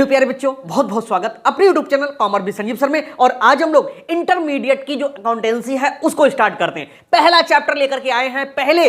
Hello प्यारे बच्चों, बहुत बहुत स्वागत अपने YouTube channel commerce with Sanjeev sir में। और आज हम लोग इंटरमीडिएट की जो अकाउंटेंसी है उसको स्टार्ट करते हैं। पहला चैप्टर लेकर के आए हैं। पहले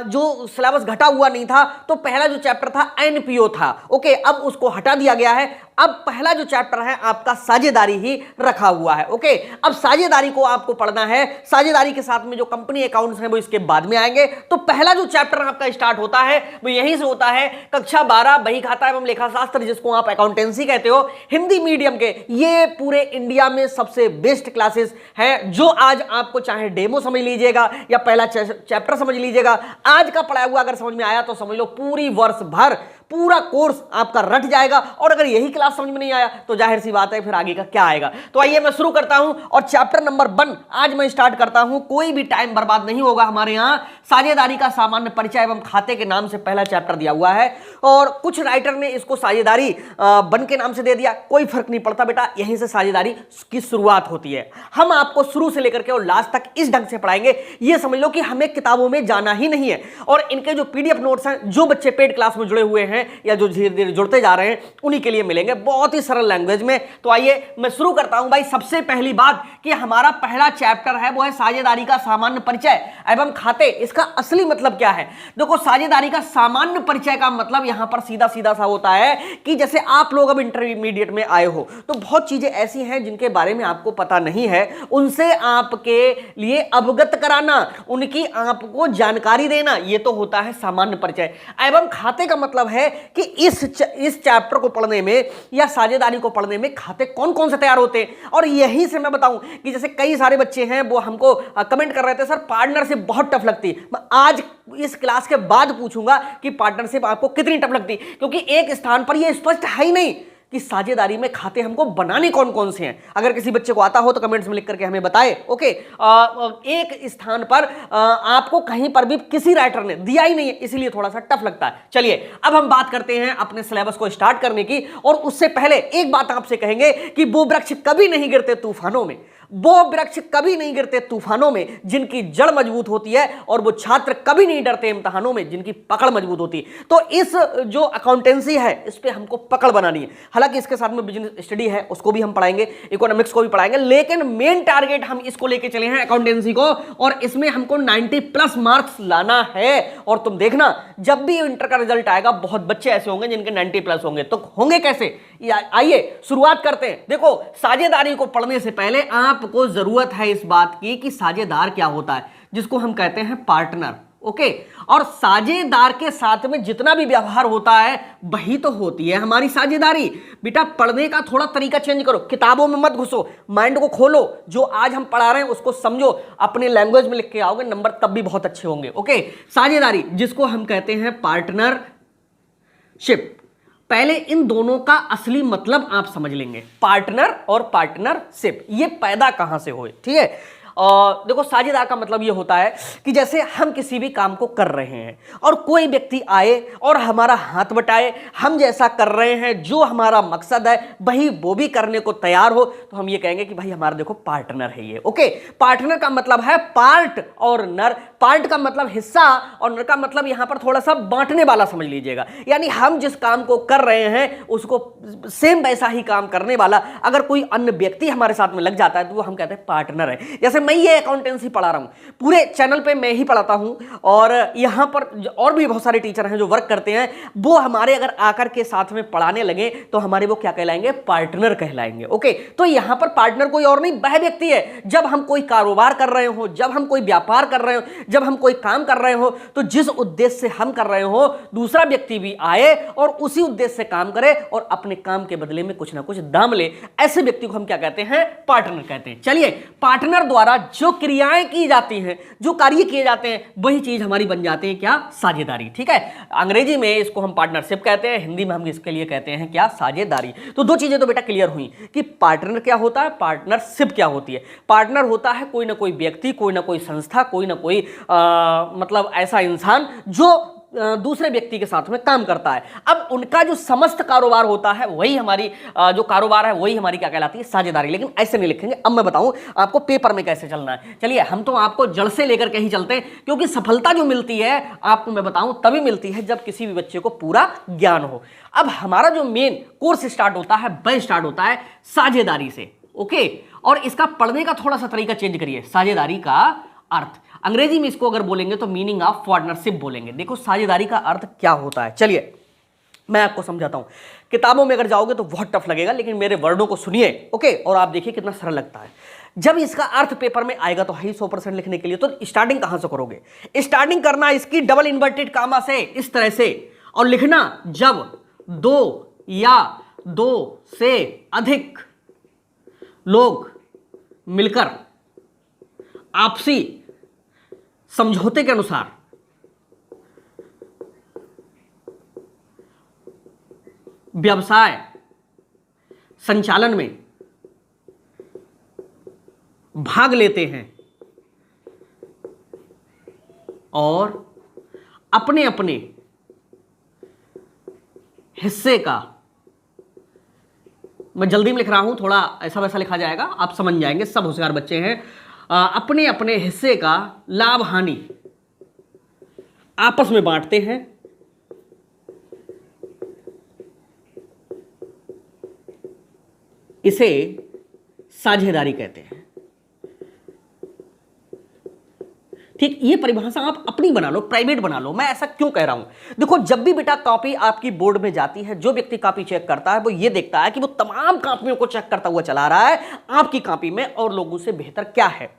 जो सिलेबस घटा हुआ नहीं था, तो पहला जो चैप्टर था एनपीओ था। ओके, अब उसको हटा दिया गया है। अब पहला जो चैप्टर है आपका साझेदारी ही रखा हुआ है। ओके, अब साझेदारी को आपको पढ़ना है। साझेदारी के साथ में जो कंपनी अकाउंट्स हैं वो इसके बाद में आएंगे। तो पहला जो चैप्टर आपका स्टार्ट होता है वो यहीं से होता है। कक्षा 12 बही खाता एवं लेखा शास्त्र, जिसको आप अकाउंटेंसी कहते हो, हिंदी मीडियम के ये पूरे इंडिया में सबसे बेस्ट क्लासेस हैं। जो आज आपको चाहे डेमो समझ लीजिएगा या पहला चैप्टर समझ लीजिएगा, आज का पढ़ाया हुआ अगर समझ में आया तो समझ लो पूरी वर्ष भर पूरा कोर्स आपका रट जाएगा। और अगर यही क्लास समझ में नहीं आया तो जाहिर सी बात है फिर आगे का क्या आएगा। तो आइए मैं शुरू करता हूं और चैप्टर नंबर 1 आज मैं स्टार्ट करता हूं। कोई भी टाइम बर्बाद नहीं होगा। हमारे यहां साझेदारी का सामान्य परिचय एवं खाते के नाम से पहला चैप्टर दिया हुआ है, और कुछ राइटर ने इसको साझेदारी बन के नाम से दे दिया। कोई फर्क नहीं पड़ता बेटा, यहीं से साझेदारी की शुरुआत होती है। हम आपको शुरू से लेकर के और लास्ट तक इस ढंग से पढ़ाएंगे। यह समझ लो कि हमें किताबों में जाना ही नहीं है। और इनके जो पीडीएफ नोट्स हैं, जो बच्चे पेड क्लास में जुड़े हुए हैं या जो धीरे धीरे जुड़ते जा रहे हैं, उन्हीं के लिए मिलेंगे बहुत ही सरल लैंग्वेज में। तो आइए मैं शुरू करता हूं भाई। सबसे पहली बात कि हमारा पहला चैप्टर है वो है साझेदारी का सामान्य परिचय एवं खाते। इसका असली मतलब क्या है? देखो, साझेदारी का सामान्य परिचय का मतलब यहां पर सीधा सीधा सा होता है कि जैसे आप लोग अब इंटरमीडिएट में आए हो तो बहुत चीजें ऐसी हैं जिनके बारे में आपको पता नहीं है, उनसे आपके लिए अवगत कराना, उनकी आपको जानकारी देना, यह तो होता है सामान्य परिचय। एवं खाते का मतलब है कि इस चैप्टर को पढ़ने में या साझेदारी को पढ़ने में खाते कौन कौन से तैयार होते हैं। और यहीं से मैं बताऊं कि जैसे कई सारे बच्चे हैं वो हमको कमेंट कर रहे थे, सर पार्टनरशिप बहुत टफ लगती है। मैं आज इस क्लास के बाद पूछूंगा कि पार्टनरशिप आपको कितनी टफ लगती है, क्योंकि एक स्थान पर यह स्पष्ट है ही नहीं कि साझेदारी में खाते हमको बनाने कौन कौन से हैं। अगर किसी बच्चे को आता हो तो कमेंट्स में लिख करके हमें बताए। ओके, एक स्थान पर आपको कहीं पर भी किसी राइटर ने दिया ही नहीं है, इसीलिए थोड़ा सा टफ लगता है। चलिए अब हम बात करते हैं अपने सिलेबस को स्टार्ट करने की। और उससे पहले एक बात आपसे कहेंगे कि वो वृक्ष कभी नहीं गिरते तूफानों में। वो वृक्ष कभी नहीं गिरते तूफानों में जिनकी जड़ मजबूत होती है, और वो छात्र कभी नहीं डरते इम्तिहानों में जिनकी पकड़ मजबूत होती है। तो इस जो अकाउंटेंसी है इस पे हमको पकड़ बनानी है। हालांकि इसके साथ में बिजनेस स्टडी है, उसको भी हम पढ़ाएंगे, इकोनॉमिक्स को भी पढ़ाएंगे, लेकिन मेन टारगेट हम इसको लेके चले हैं अकाउंटेंसी को, और इसमें हमको 90+ मार्क्स लाना है। और तुम देखना जब भी इंटर का रिजल्ट आएगा बहुत बच्चे ऐसे होंगे जिनके 90+ होंगे। तो होंगे कैसे? आइए शुरुआत करते हैं। देखो, साझेदारी को पढ़ने से पहले आपको जरूरत है इस बात की कि साझेदार क्या होता है, जिसको हम कहते हैं पार्टनर। ओके, और साझेदार के साथ में जितना भी व्यवहार होता है वही तो होती है हमारी साझेदारी। बेटा पढ़ने का थोड़ा तरीका चेंज करो, किताबों में मत घुसो, माइंड को खोलो। जो आज हम पढ़ा रहे हैं उसको समझो, अपने लैंग्वेज में लिख के आओगे, नंबर तब भी बहुत अच्छे होंगे। ओके, साझेदारी जिसको हम कहते हैं पार्टनरशिप। पहले इन दोनों का असली मतलब आप समझ लेंगे, पार्टनर और पार्टनरशिप ये पैदा कहां से हुए। ठीक है, देखो साझेदार का मतलब ये होता है कि जैसे हम किसी भी काम को कर रहे हैं और कोई व्यक्ति आए और हमारा हाथ बटाए, हम जैसा कर रहे हैं जो हमारा मकसद है वही वो भी करने को तैयार हो, तो हम ये कहेंगे कि भाई हमारा देखो पार्टनर है ये। ओके, पार्टनर का मतलब है पार्ट और नर। पार्ट का मतलब हिस्सा और नर का मतलब यहां पर थोड़ा सा बांटने वाला समझ लीजिएगा। यानी हम जिस काम को कर रहे हैं उसको सेम वैसा ही काम करने वाला अगर कोई अन्य व्यक्ति हमारे साथ में लग जाता है तो वो हम कहते हैं पार्टनर है। जैसे मैं ये अकाउंटेंसी पढ़ा रहा हूं, पूरे चैनल पे मैं ही पढ़ाता हूं, और यहां पर और भी बहुत सारे टीचर हैं जो वर्क करते हैं, वो हमारे अगर आकर के साथ में पढ़ाने लगे तो हमारे वो क्या कहलाएंगे? पार्टनर कहलाएंगे। ओके, तो यहां पर पार्टनर कोई और नहीं, वह व्यक्ति है। जब हम कोई कारोबार कर रहे हो, जब हम कोई व्यापार कर रहे हो, जब हम कोई काम कर रहे हो, तो जिस उद्देश्य से हम कर रहे हो दूसरा व्यक्ति भी आए और उसी उद्देश्य से काम करे और अपने काम के बदले में कुछ ना कुछ दाम ले, ऐसे व्यक्ति को हम क्या कहते हैं? पार्टनर कहते हैं। चलिए, पार्टनर द्वारा जो क्रियाएं की जाती हैं, जो कार्य किए जाते हैं, वही चीज हमारी बन जाती है क्या? साझेदारी। ठीक है, अंग्रेजी में इसको हम पार्टनरशिप कहते हैं, हिंदी में हम इसके लिए कहते हैं क्या? साझेदारी। तो दो चीजें तो बेटा क्लियर हुई कि पार्टनर क्या होता है, पार्टनरशिप क्या होती है। पार्टनर होता है कोई ना कोई व्यक्ति, कोई ना कोई संस्था, कोई ना कोई मतलब ऐसा इंसान जो दूसरे व्यक्ति के साथ में काम करता है। अब उनका जो समस्त कारोबार होता है वही हमारी जो कारोबार है वही हमारी क्या कहलाती है, साझेदारी। लेकिन ऐसे नहीं लिखेंगे। अब मैं बताऊं आपको पेपर में कैसे चलना है। चलिए हम तो आपको जड़ से लेकर के ही चलते हैं, क्योंकि सफलता जो मिलती है आपको मैं बताऊं तभी मिलती है जब किसी भी बच्चे को पूरा ज्ञान हो। अब हमारा जो मेन कोर्स स्टार्ट होता है वह स्टार्ट होता है साझेदारी से। ओके, और इसका पढ़ने का थोड़ा सा तरीका चेंज करिए। साझेदारी का अर्थ, अंग्रेजी में इसको अगर बोलेंगे तो मीनिंग ऑफ पार्टनरशिप बोलेंगे। देखो साझेदारी का अर्थ क्या होता है, चलिए मैं आपको समझाता हूं। किताबों में अगर जाओगे तो बहुत टफ लगेगा, लेकिन मेरे वर्डों को सुनिए। ओके, और आप देखिए कितना सरल लगता है। जब इसका अर्थ पेपर में आएगा तो है 100% लिखने के लिए, तो स्टार्टिंग कहां से करोगे? स्टार्टिंग करना इसकी डबल इन्वर्टेड कामा से, इस तरह से, और लिखना जब दो या दो से अधिक लोग मिलकर आपसी समझौते के अनुसार व्यवसाय संचालन में भाग लेते हैं और अपने अपने हिस्से का, मैं जल्दी में लिख रहा हूं, थोड़ा ऐसा वैसा लिखा जाएगा, आप समझ जाएंगे, सब होशियार बच्चे हैं। अपने अपने हिस्से का लाभ हानि आपस में बांटते हैं, इसे साझेदारी कहते हैं। ठीक, ये परिभाषा आप अपनी बना लो, प्राइवेट बना लो। मैं ऐसा क्यों कह रहा हूं? देखो जब भी बेटा कॉपी आपकी बोर्ड में जाती है, जो व्यक्ति कॉपी चेक करता है वो ये देखता है कि वो तमाम कॉपियों को चेक करता हुआ चला रहा है आपकी कॉपी में और लोगों से बेहतर क्या है।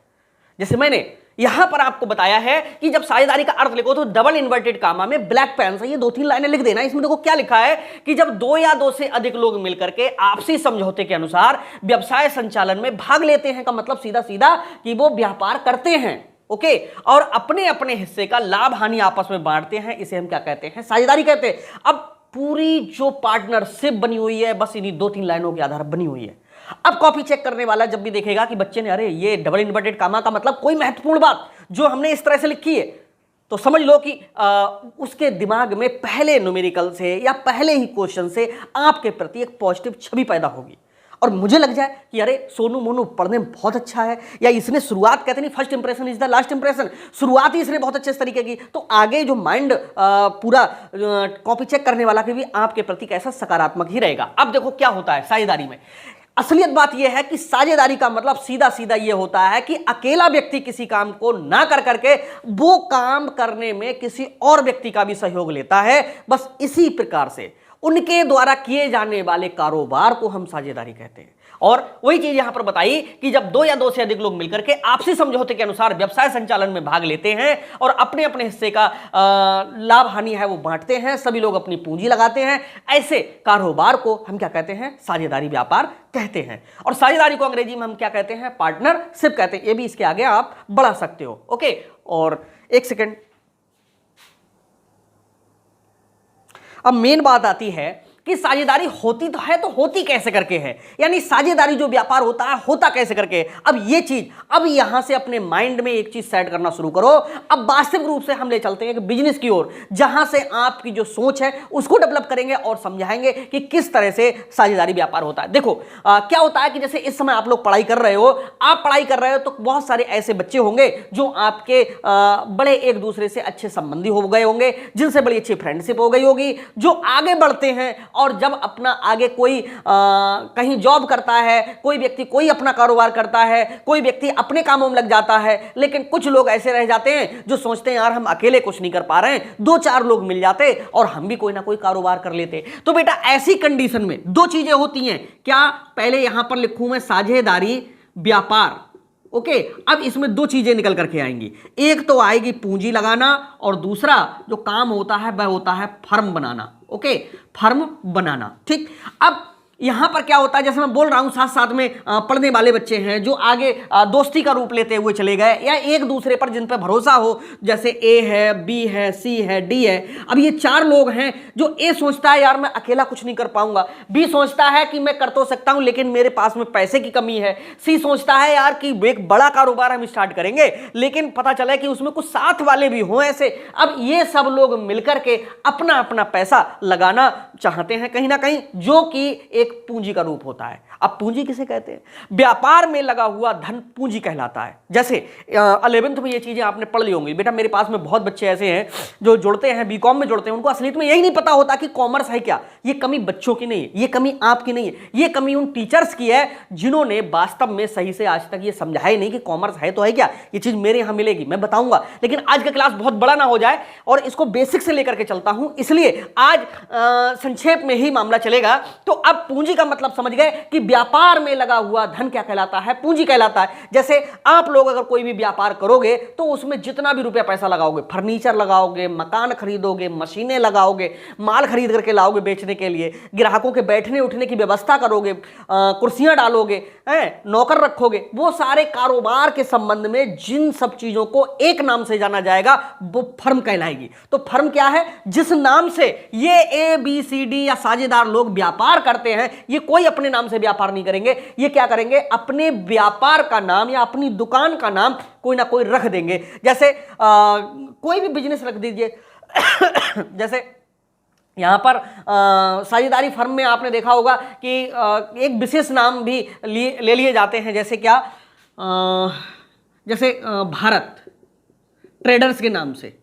जैसे मैंने यहां पर आपको बताया है कि जब साझेदारी का अर्थ लिखो तो डबल इन्वर्टेड कामा में ब्लैक पेन से ये 2-3 लाइनें लिख देना। इसमें देखो क्या लिखा है कि जब दो या दो से अधिक लोग मिलकर के आपसी समझौते के अनुसार व्यवसाय संचालन में भाग लेते हैं, का मतलब सीधा सीधा कि वो व्यापार करते हैं। ओके, और अपने अपने हिस्से का लाभ हानि आपस में बांटते हैं, इसे हम क्या कहते हैं? साझेदारी कहते हैं। अब पूरी जो पार्टनरशिप बनी हुई है बस इन्हीं 2-3 लाइनों के आधार पर बनी हुई है। अब कॉपी चेक करने वाला जब भी देखेगा कि बच्चे ने अरे ये डबल इन्वर्टेड कामा का मतलब कोई महत्वपूर्ण बात जो हमने इस तरह से लिखी है, तो समझ लो कि उसके दिमाग में पहले न्यूमेरिकल से या पहले ही क्वेश्चन से आपके प्रति एक पॉजिटिव छवि पैदा होगी और मुझे लग जाए कि अरे सोनू मोनू पढ़ने में बहुत अच्छा है, या इसने शुरुआत, कहते नहीं first impression is the last impression, शुरुआत ही इसने बहुत अच्छे तरीके की, तो आगे जो माइंड पूरा कॉपी चेक करने वाला के भी आपके प्रति कैसा सकारात्मक ही रहेगा। अब देखो क्या होता है साझेदारी में। असलियत बात यह है कि साझेदारी का मतलब सीधा सीधा यह होता है कि अकेला व्यक्ति किसी काम को ना कर करके वो काम करने में किसी और व्यक्ति का भी सहयोग लेता है। बस इसी प्रकार से उनके द्वारा किए जाने वाले कारोबार को हम साझेदारी कहते हैं। और वही चीज यहां पर बताई कि जब दो या दो से अधिक लोग मिलकर के आपसी समझौते के अनुसार व्यवसाय संचालन में भाग लेते हैं और अपने अपने हिस्से का लाभ हानि है वो बांटते हैं, सभी लोग अपनी पूंजी लगाते हैं, ऐसे कारोबार को हम क्या कहते हैं? साझेदारी व्यापार कहते हैं। और साझेदारी को अंग्रेजी में हम क्या कहते हैं? पार्टनरशिप कहते हैं। ये भी इसके आगे आप बढ़ा सकते हो। ओके, और एक सेकेंड, अब मेन बात आती है कि साझेदारी होती तो है, तो होती कैसे करके है, यानी साझेदारी जो व्यापार होता है होता कैसे करके। अब ये चीज, अब यहां से अपने माइंड में एक चीज सेट करना शुरू करो। अब वास्तविक रूप से हम ले चलते हैं कि बिजनेस की ओर, जहां से आपकी जो सोच है उसको डेवलप करेंगे और समझाएंगे कि किस तरह से साझेदारी व्यापार होता है। देखो क्या होता है कि जैसे इस समय आप लोग पढ़ाई कर रहे हो, आप पढ़ाई कर रहे हो तो बहुत सारे ऐसे बच्चे होंगे जो आपके बड़े एक दूसरे से अच्छे संबंधी हो गए होंगे, जिनसे बड़ी अच्छी फ्रेंडशिप हो गई होगी, जो आगे बढ़ते हैं और जब अपना आगे कोई कहीं जॉब करता है, कोई व्यक्ति कोई अपना कारोबार करता है, कोई व्यक्ति अपने कामों में लग जाता है, लेकिन कुछ लोग ऐसे रह जाते हैं जो सोचते हैं यार हम अकेले कुछ नहीं कर पा रहे हैं, 2-4 लोग मिल जाते और हम भी कोई ना कोई कारोबार कर लेते। तो बेटा ऐसी कंडीशन में दो चीजें होती हैं। क्या? पहले यहां पर लिखूं मैं साझेदारी व्यापार। ओके, अब इसमें दो चीजें निकल करके आएंगी। एक तो आएगी पूंजी लगाना और दूसरा जो काम होता है वह होता है फर्म बनाना। ओके, फर्म बनाना। ठीक, अब यहां पर क्या होता है, जैसे मैं बोल रहा हूं, साथ साथ में पढ़ने वाले बच्चे हैं जो आगे दोस्ती का रूप लेते हुए चले गए, या एक दूसरे पर जिन पर भरोसा हो, जैसे ए है, बी है, सी है, डी है। अब ये 4 लोग हैं जो ए सोचता है यार मैं अकेला कुछ नहीं कर पाऊंगा, बी सोचता है कि मैं कर तो सकता हूं लेकिन मेरे पास में पैसे की कमी है, सी सोचता है यार कि एक बड़ा कारोबार हम स्टार्ट करेंगे लेकिन पता चला कि उसमें कुछ साथ वाले भी हों ऐसे। अब ये सब लोग मिलकर के अपना अपना पैसा लगाना चाहते हैं कहीं ना कहीं, जो कि एक पूंजी का रूप होता है। अब पूंजी किसे कहते हैं? व्यापार में लगा हुआ धन पूंजी कहलाता है। जैसे 11th में ये चीजें आपने पढ़ ली होंगी बेटा, मेरे पास में बहुत बच्चे ऐसे हैं जो जुड़ते हैं, बीकॉम में जुड़ते हैं, उनको असलियत में यही नहीं पता होता कि कॉमर्स है क्या। ये कमी बच्चों की नहीं है, ये कमी आपकी नहीं है, ये कमी उन टीचर्स की है जिन्होंने वास्तव में सही से आज तक ये समझा ही नहीं कि कॉमर्स है तो है क्या। ये चीज मेरे यहां मिलेगी, मैं बताऊंगा, लेकिन आज का क्लास बहुत बड़ा ना हो जाए और इसको बेसिक से लेकर के चलता हूं, इसलिए आज संक्षेप में ही मामला चलेगा। तो अब पूंजी का मतलब समझ गए कि व्यापार में लगा हुआ धन क्या कहलाता है? पूंजी कहलाता है। जैसे आप लोग अगर कोई भी व्यापार करोगे तो उसमें जितना भी रुपया पैसा लगाओगे, फर्नीचर लगाओगे, मकान खरीदोगे, मशीनें लगाओगे, माल खरीद करके लाओगे बेचने के लिए, ग्राहकों के बैठने उठने की व्यवस्था करोगे, कुर्सियां डालोगे, नौकर रखोगे, वो सारे कारोबार के संबंध में जिन सब चीजों को एक नाम से जाना जाएगा वो फर्म कहलाएगी। तो फर्म क्या है? जिस नाम से ये ए बी सी डी या साझेदार लोग व्यापार करते हैं, ये कोई अपने नाम से व्यापार नहीं करेंगे, ये क्या करेंगे? अपने व्यापार का नाम या अपनी दुकान का नाम कोई ना कोई रख देंगे। जैसे कोई भी बिजनेस रख दीजिए जैसे यहां पर साझेदारी फर्म में आपने देखा होगा कि एक विशेष नाम भी ले लिए जाते हैं। जैसे क्या? जैसे भारत ट्रेडर्स के नाम से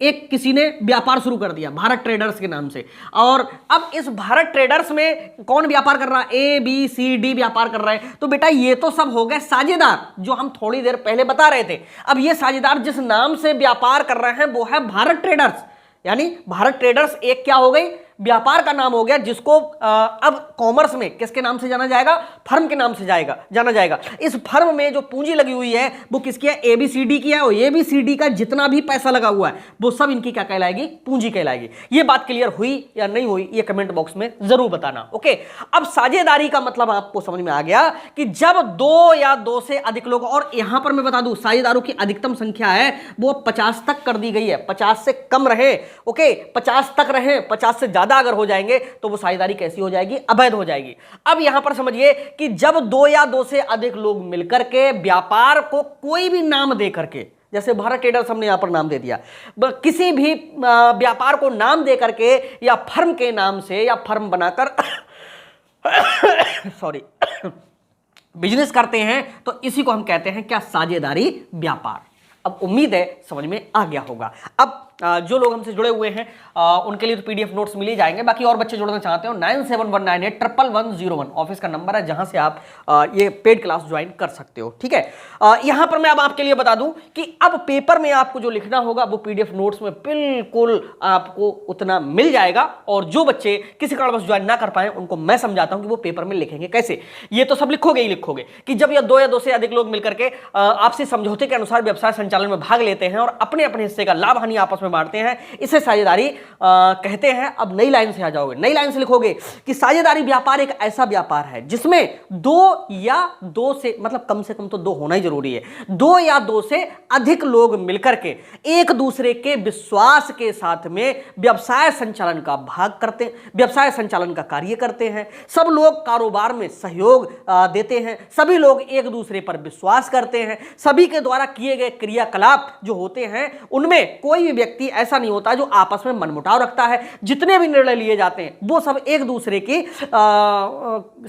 एक किसी ने व्यापार शुरू कर दिया भारत ट्रेडर्स के नाम से, और अब इस भारत ट्रेडर्स में कौन व्यापार कर रहा है? ए बी सी डी व्यापार कर रहे हैं। तो बेटा ये तो सब हो गए साझेदार जो हम थोड़ी देर पहले बता रहे थे। अब ये साझेदार जिस नाम से व्यापार कर रहे हैं वो है भारत ट्रेडर्स, यानी भारत ट्रेडर्स एक क्या हो गई? व्यापार का नाम हो गया, जिसको अब कॉमर्स में किसके नाम से जाना जाएगा? फर्म के नाम से जाना जाएगा। इस फर्म में जो पूंजी लगी हुई है वो किसकी है? एबीसीडी की है, और एबीसीडी का जितना भी पैसा लगा हुआ है वो सब इनकी क्या कहलाएगी? पूंजी कहलाएगी। ये बात क्लियर हुई या नहीं हुई? ये कमेंट बॉक्स में जरूर बताना। ओके, अब साझेदारी का मतलब आपको समझ में आ गया कि जब 2 या 2 से अधिक लोग, और यहां पर मैं बता दूं साझेदारों की अधिकतम संख्या है वो 50 तक कर दी गई है, 50 से कम रहे। ओके, 50 तक रहे, 50 से ज्यादा अगर हो जाएंगे तो वो साझेदारी कैसी हो जाएगी? अवैध हो जाएगी। अब यहां पर समझिए कि जब 2 या 2 से अधिक लोग मिलकर के व्यापार को कोई भी नाम दे करके, जैसे भारत ट्रेडर्स हमने यहां पर नाम दे दिया, किसी भी व्यापार को नाम दे करके या फर्म के नाम से या फर्म बनाकर सॉरी बिजनेस करते हैं, तो इसी को हम कहते हैं क्या? साझेदारी व्यापार। अब उम्मीद है समझ में आ गया होगा। अब जो लोग हमसे जुड़े हुए हैं उनके लिए तो पीडीएफ नोट्स मिल ही जाएंगे। बाकी और बच्चे जुड़ना चाहते हो 9719811101 ऑफिस का नंबर है, जहां से आप ये पेड क्लास ज्वाइन कर सकते हो। ठीक है, यहां पर मैं अब आपके लिए बता दूं कि अब पेपर में आपको जो लिखना होगा वो पीडीएफ नोट्स में बिल्कुल आपको उतना मिल जाएगा, और जो बच्चे किसी कारणवश ज्वाइन ना कर पाए उनको मैं समझाता हूं कि वो पेपर में लिखेंगे कैसे। ये तो सब लिखोगे ही लिखोगे कि जब ये 2 या 2 से अधिक लोग मिलकर के आपसी समझौते के अनुसार व्यवसाय संचालन में भाग लेते हैं और अपने अपने हिस्से का लाभ हानि आपस में बांटते हैं, इसे साझेदारी कहते हैं। अब नई लाइन से आ जाओगे, नई लाइन से लिखोगे कि साझेदारी व्यापार एक ऐसा व्यापार है जिसमें 2 या 2 से, मतलब कम से कम तो 2 होना ही जरूरी है, 2 या 2 से अधिक लोग मिलकर के एक दूसरे के विश्वास के साथ में व्यवसाय संचालन का भाग करते हैं, व्यवसाय संचालन का कार्य करते हैं। सब लोग कारोबार में सहयोग देते हैं, सभी लोग एक दूसरे पर विश्वास करते हैं, सभी के द्वारा किए गए क्रियाकलाप जो होते हैं उनमें कोई भी व्यक्ति ऐसा नहीं होता जो आपस में मनमुटाव रखता है। जितने भी निर्णय लिए जाते हैं वो सब एक दूसरे की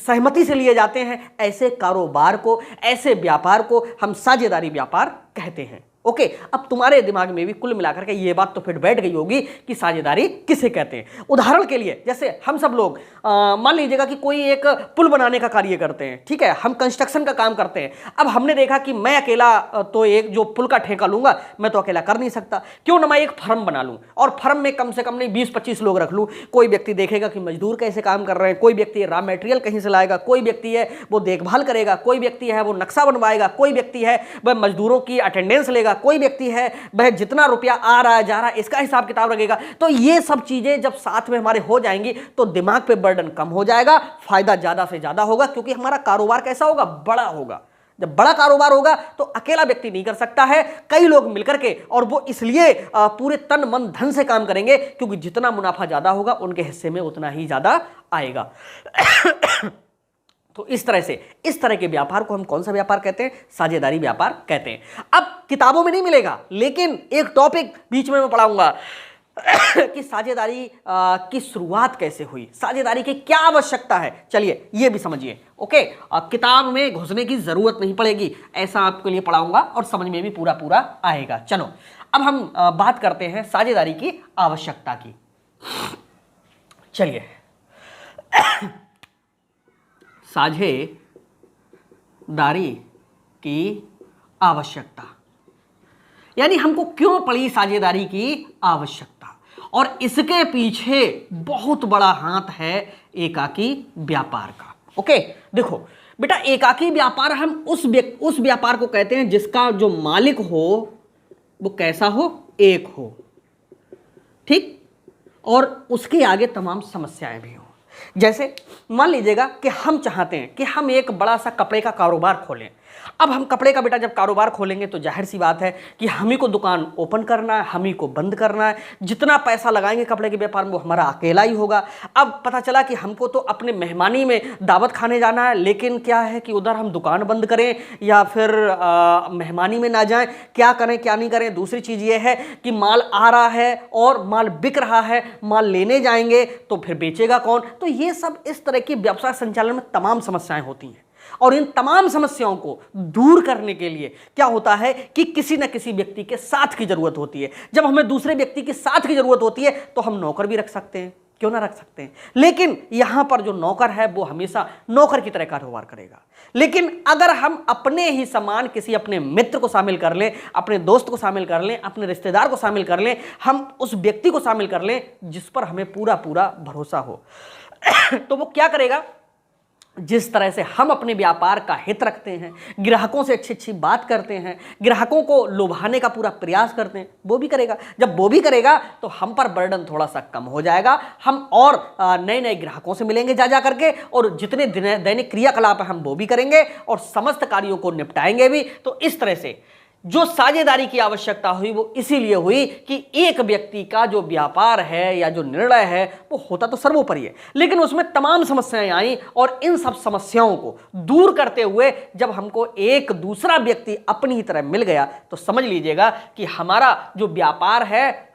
सहमति से लिए जाते हैं। ऐसे कारोबार को, ऐसे व्यापार को हम साझेदारी व्यापार कहते हैं। ओके, अब तुम्हारे दिमाग में भी कुल मिलाकर के ये बात तो फिर बैठ गई होगी कि साझेदारी किसे कहते हैं। उदाहरण के लिए जैसे हम सब लोग मान लीजिएगा कि कोई एक पुल बनाने का कार्य करते हैं, ठीक है, हम कंस्ट्रक्शन का काम करते हैं। अब हमने देखा कि मैं अकेला तो एक जो पुल का ठेका लूंगा मैं तो अकेला कर नहीं सकता, क्यों ना मैं एक फर्म बना लूं और फर्म में कम से कम नहीं 20-25 लोग रख लूं। कोई व्यक्ति देखेगा कि मजदूर कैसे काम कर रहे हैं, कोई व्यक्ति रॉ मटेरियल कहीं से लाएगा, कोई व्यक्ति है वो देखभाल करेगा, कोई व्यक्ति है वो नक्शा बनवाएगा, कोई व्यक्ति है वह मजदूरों की अटेंडेंस लेगा, रखेगा, कोई व्यक्ति है वह जितना रुपया आ रहा है जा रहा है इसका हिसाब किताब रखेगा। तो ये सब चीजें जब साथ में हमारे हो जाएंगी तो दिमाग पे बर्डन कम हो जाएगा, फायदा ज्यादा से ज्यादा होगा, क्योंकि हमारा कारोबार कैसा होगा, बड़ा होगा। जब बड़ा कारोबार होगा तो अकेला व्यक्ति नहीं कर सकता है, कई लोग मिलकर के, और वो इसलिए पूरे तन मन धन से काम करेंगे क्योंकि जितना मुनाफा ज्यादा होगा उनके हिस्से में उतना ही ज्यादा आएगा। तो इस तरह के व्यापार को हम कौन सा व्यापार कहते हैं, साझेदारी व्यापार कहते हैं। अब किताबों में नहीं मिलेगा, लेकिन एक टॉपिक बीच में मैं पढ़ाऊंगा कि साझेदारी की शुरुआत कैसे हुई, साझेदारी की क्या आवश्यकता है। चलिए ये भी समझिए। ओके, किताब में घुसने की जरूरत नहीं पड़ेगी, ऐसा आपके लिए पढ़ाऊंगा और समझ में भी पूरा पूरा आएगा। चलो अब हम बात करते हैं साझेदारी की आवश्यकता की। चलिए, साझेदारी की आवश्यकता, यानी हमको क्यों पड़ी साझेदारी की आवश्यकता, और इसके पीछे बहुत बड़ा हाथ है एकाकी व्यापार का। ओके, देखो बेटा, एकाकी व्यापार हम उस व्यापार को कहते हैं जिसका जो मालिक हो वो कैसा हो, एक हो, ठीक, और उसके आगे तमाम समस्याएं भी हो। जैसे मान लीजिएगा कि हम चाहते हैं कि हम एक बड़ा सा कपड़े का कारोबार खोलें। अब हम कपड़े का बेटा जब कारोबार खोलेंगे तो जाहिर सी बात है कि हम ही को दुकान ओपन करना है, हम ही को बंद करना है। जितना पैसा लगाएंगे कपड़े के व्यापार में वो हमारा अकेला ही होगा। अब पता चला कि हमको तो अपने मेहमानी में दावत खाने जाना है, लेकिन क्या है कि उधर हम दुकान बंद करें या फिर मेहमानी में ना जाएं, क्या करें क्या नहीं करें। दूसरी चीज़ ये है कि माल आ रहा है और माल बिक रहा है, माल लेने जाएंगे तो फिर बेचेगा कौन। तो ये सब इस तरह की व्यवसाय संचालन में तमाम समस्याएं होती हैं, और इन तमाम समस्याओं को दूर करने के लिए क्या होता है कि किसी न किसी व्यक्ति के साथ की जरूरत होती है। जब हमें दूसरे व्यक्ति के साथ की जरूरत होती है तो हम नौकर भी रख सकते हैं, क्यों ना रख सकते हैं, लेकिन यहां पर जो नौकर है वो हमेशा नौकर की तरह कारोबार करेगा। लेकिन अगर हम अपने ही समान किसी अपने मित्र को शामिल कर लें, अपने दोस्त को शामिल कर लें, अपने रिश्तेदार को शामिल कर लें, हम उस व्यक्ति को शामिल कर लें जिस पर हमें पूरा पूरा भरोसा हो, तो वो क्या करेगा, जिस तरह से हम अपने व्यापार का हित रखते हैं, ग्राहकों से अच्छी अच्छी बात करते हैं, ग्राहकों को लुभाने का पूरा प्रयास करते हैं, वो भी करेगा। जब वो भी करेगा तो हम पर बर्डन थोड़ा सा कम हो जाएगा, हम और नए नए ग्राहकों से मिलेंगे जा करके, और जितने दैनिक क्रियाकलाप है हम वो भी करेंगे और समस्त कार्यों को निपटाएंगे भी। तो इस तरह से जो साझेदारी की आवश्यकता हुई वो इसीलिए हुई कि एक व्यक्ति का जो व्यापार है या जो निर्णय है वो होता तो सर्वोपरि है, लेकिन उसमें तमाम समस्याएं आई, और इन सब समस्याओं को दूर करते हुए जब हमको एक दूसरा व्यक्ति अपनी ही तरह मिल गया तो समझ लीजिएगा कि हमारा जो व्यापार है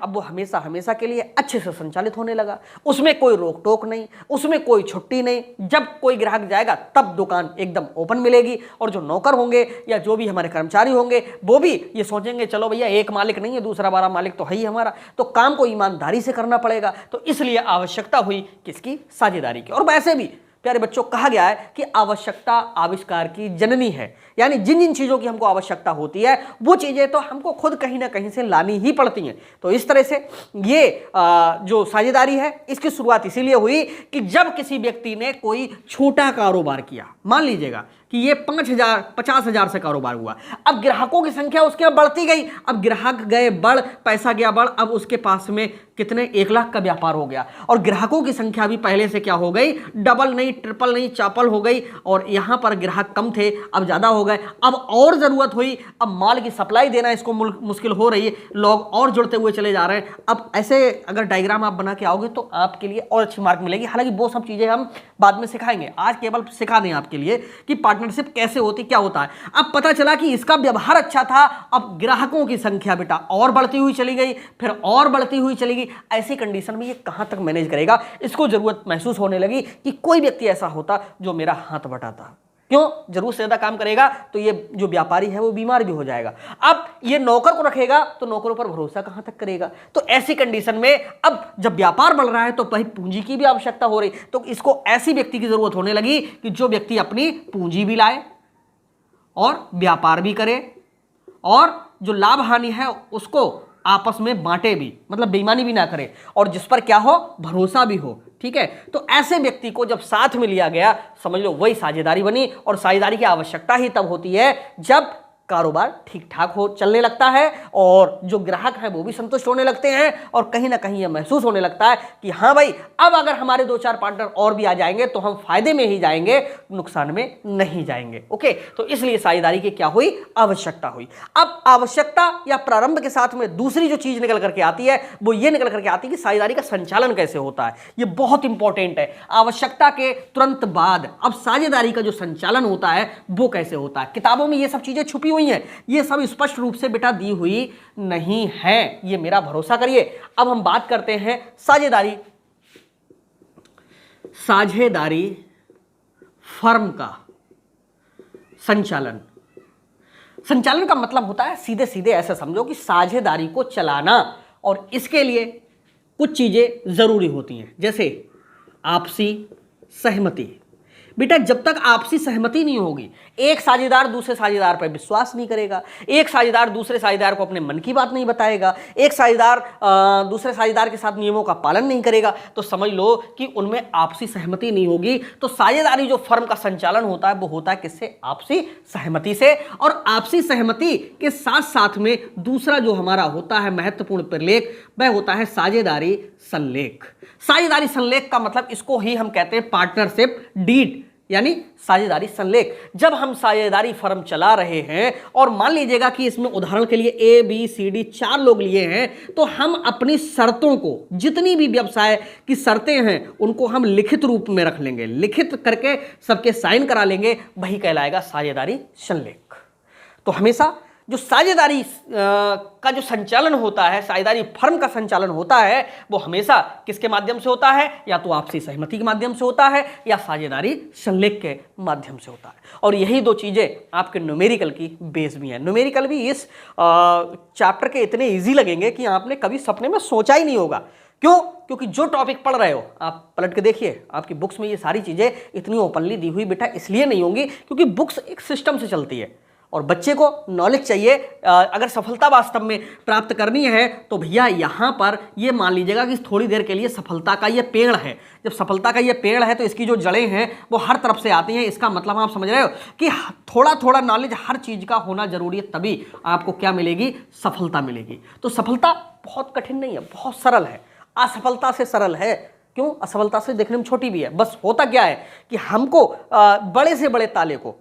अब वो हमेशा हमेशा के लिए अच्छे से संचालित होने लगा। उसमें कोई रोक टोक नहीं, उसमें कोई छुट्टी नहीं। जब कोई ग्राहक जाएगा तब दुकान एकदम ओपन मिलेगी, और जो नौकर होंगे या जो भी हमारे कर्मचारी होंगे वो भी ये सोचेंगे चलो भैया एक मालिक नहीं है, दूसरा बारा मालिक तो है ही हमारा, तो काम को ईमानदारी से करना पड़ेगा। तो इसलिए आवश्यकता हुई किसकी, साझेदारी की। और वैसे भी प्यारे बच्चों कहा गया है कि आवश्यकता आविष्कार की जननी है, यानी जिन जिन चीजों की हमको आवश्यकता होती है वो चीजें तो हमको खुद कहीं ना कहीं से लानी ही पड़ती हैं। तो इस तरह से ये जो साझेदारी है इसकी शुरुआत इसीलिए हुई कि जब किसी व्यक्ति ने कोई छोटा कारोबार किया, मान लीजिएगा कि ये 5,000 50,000 से कारोबार हुआ, अब ग्राहकों की संख्या उसके यहाँ बढ़ती गई, अब ग्राहक गए बढ़, पैसा गया बढ़, अब उसके पास में कितने 1 लाख का व्यापार हो गया, और ग्राहकों की संख्या भी पहले से क्या हो गई, डबल नहीं, ट्रिपल नहीं, चौपल हो गई, और यहाँ पर ग्राहक कम थे अब ज़्यादा हो गए। अब और ज़रूरत हुई, अब माल की सप्लाई देना इसको मुश्किल हो रही है, लोग और जुड़ते हुए चले जा रहे हैं। अब ऐसे अगर डायग्राम आप बना के आओगे तो आपके लिए और अच्छी मार्क मिलेगी। हालांकि वो सब चीज़ें हम बाद में सिखाएंगे, आज केवल सिखा दें आपके लिए कि पार्टनरशिप कैसे होती, क्या होता है। अब पता चला कि इसका व्यवहार अच्छा था, अब ग्राहकों की संख्या बेटा और बढ़ती हुई चली गई, फिर और बढ़ती हुई चली गई। ऐसी कंडीशन में ये कहां तक मैनेज करेगा, इसको जरूरत महसूस होने लगी कि कोई व्यक्ति ऐसा होता जो मेरा हाथ बटाता। क्यों, जरूर से ज्यादा काम करेगा तो ये जो व्यापारी है वो बीमार भी हो जाएगा। अब ये नौकर को रखेगा तो नौकरों पर भरोसा कहां तक करेगा। तो ऐसी कंडीशन में अब जब व्यापार बढ़ रहा है तो भाई पूंजी की भी आवश्यकता हो रही, तो इसको ऐसी व्यक्ति की जरूरत होने लगी कि जो व्यक्ति अपनी पूंजी भी लाए और व्यापार भी करे, और जो लाभ हानि है उसको आपस में बांटे भी, मतलब बेईमानी भी ना करे, और जिस पर क्या हो, भरोसा भी हो। ठीक है, तो ऐसे व्यक्ति को जब साथ में लिया गया, समझ लो वही साझेदारी बनी। और साझेदारी की आवश्यकता ही तब होती है जब कारोबार ठीक ठाक हो चलने लगता है और जो ग्राहक हैं वो भी संतुष्ट होने लगते हैं और कहीं ना कहीं यह महसूस होने लगता है कि हाँ भाई, अब अगर हमारे 2-4 पार्टनर और भी आ जाएंगे तो हम फायदे में ही जाएंगे, नुकसान में नहीं जाएंगे। ओके, तो इसलिए साझेदारी की क्या हुई, आवश्यकता हुई। अब आवश्यकता या प्रारंभ के साथ में दूसरी जो चीज निकल करके आती है वो ये निकल करके आती है कि साझेदारी का संचालन कैसे होता है। ये बहुत इंपॉर्टेंट है। आवश्यकता के तुरंत बाद अब साझेदारी का जो संचालन होता है वो कैसे होता है। किताबों में ये सब चीजें छुपी हुई हैं, ये सब स्पष्ट रूप से बेटा दी हुई नहीं है, ये मेरा भरोसा करिए। अब हम बात करते हैं साझेदारी फर्म का संचालन। संचालन का मतलब होता है सीधे सीधे ऐसे समझो कि साझेदारी को चलाना, और इसके लिए कुछ चीजें जरूरी होती हैं, जैसे आपसी सहमति। बेटा जब तक आपसी सहमति नहीं होगी, एक साझेदार दूसरे साझेदार पर विश्वास नहीं करेगा, एक साझेदार दूसरे साझेदार को अपने मन की बात नहीं बताएगा, एक साझेदार दूसरे साझेदार के साथ नियमों का पालन नहीं करेगा, तो समझ लो कि उनमें आपसी सहमति नहीं होगी। तो साझेदारी जो फर्म का संचालन होता है वो होता है किससे, आपसी सहमति से। और आपसी सहमति के साथ साथ में दूसरा जो हमारा होता है महत्वपूर्ण प्रलेख, वह होता है साझेदारी संलेख। साझेदारी संलेख का मतलब इसको ही हम कहते हैं पार्टनरशिप डीड, यानी साझेदारी संलेख। जब हम साझेदारी फर्म चला रहे हैं और मान लीजिएगा कि इसमें उदाहरण के लिए ए बी सी डी 4 लोग लिए हैं, तो हम अपनी शर्तों को, जितनी भी व्यवसाय की शर्तें हैं उनको हम लिखित रूप में रख लेंगे, लिखित करके सबके साइन करा लेंगे, वही कहलाएगा साझेदारी संलेख। तो हमेशा जो साझेदारी का जो संचालन होता है, साझेदारी फर्म का संचालन होता है, वो हमेशा किसके माध्यम से होता है, या तो आपसी सहमति के माध्यम से होता है या साझेदारी संलेख के माध्यम से होता है। और यही दो चीजें आपके न्यूमेरिकल की बेस भी हैं। न्यूमेरिकल भी इस चैप्टर के इतने ईजी लगेंगे कि आपने कभी सपने में सोचा ही नहीं होगा। क्यों? क्योंकि जो टॉपिक पढ़ रहे हो आप पलट के देखिए, आपकी बुक्स में ये सारी चीजें इतनी ओपनली दी हुई बेटा इसलिए नहीं होंगी क्योंकि बुक्स एक सिस्टम से चलती है और बच्चे को नॉलेज चाहिए। अगर सफलता वास्तव में प्राप्त करनी है तो भैया यहाँ पर ये मान लीजिएगा कि थोड़ी देर के लिए सफलता का ये पेड़ है। जब सफलता का ये पेड़ है तो इसकी जो जड़ें हैं वो हर तरफ से आती हैं। इसका मतलब आप समझ रहे हो कि थोड़ा थोड़ा नॉलेज हर चीज़ का होना जरूरी है, तभी आपको क्या मिलेगी, सफलता मिलेगी। तो सफलता बहुत कठिन नहीं है, बहुत सरल है। असफलता से सरल है। क्यों? असफलता से देखने में छोटी भी है। बस होता क्या है कि हमको बड़े से बड़े ताले को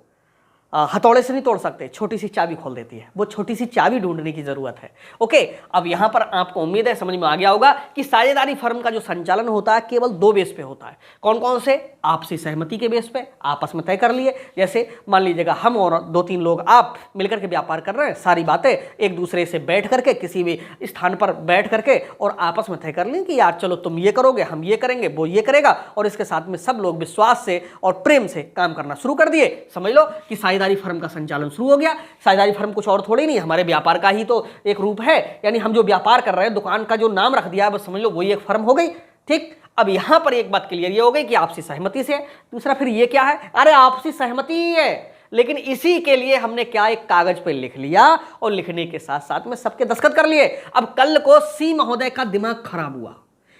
हथौड़े से नहीं तोड़ सकते, छोटी सी चाबी खोल देती है। वो छोटी सी चाबी ढूंढने की जरूरत है। ओके, अब यहां पर आपको उम्मीद है समझ में आ गया होगा कि साझेदारी फर्म का जो संचालन होता है केवल 2 बेस पे होता है। कौन कौन से? आपसी सहमति के बेस पे, आपस में तय कर लिए। जैसे मान लीजिएगा हम और 2-3 लोग आप मिलकर के व्यापार कर रहे हैं, सारी बातें एक दूसरे से बैठ करके किसी भी स्थान पर बैठ करके और आपस में तय कर लें कि यार चलो तुम ये करोगे, हम ये करेंगे, वो ये करेगा, और इसके साथ में सब लोग विश्वास से और प्रेम से काम करना शुरू कर दिए। समझ लो कि साझेदारी फर्म का संचालन शुरू हो गया। साझेदारी फर्म कुछ और थोड़ी नहीं, हमारे व्यापार का ही तो एक रूप है। यानी हम जो व्यापार कर रहे हैं, दुकान का जो नाम रख दिया है बस समझ लो वही एक फर्म हो गई। ठीक, अब यहां पर एक बात क्लियर ये हो गई कि आपसी सहमति से। दूसरा फिर ये क्या है? अरे आपसी सहमति ही है, लेकिन इसी के लिए हमने क्या, एक कागज पे लिख लिया और लिखने के साथ साथ में सबके दस्तखत कर लिए। अब कल को सी महोदय का दिमाग खराब हुआ,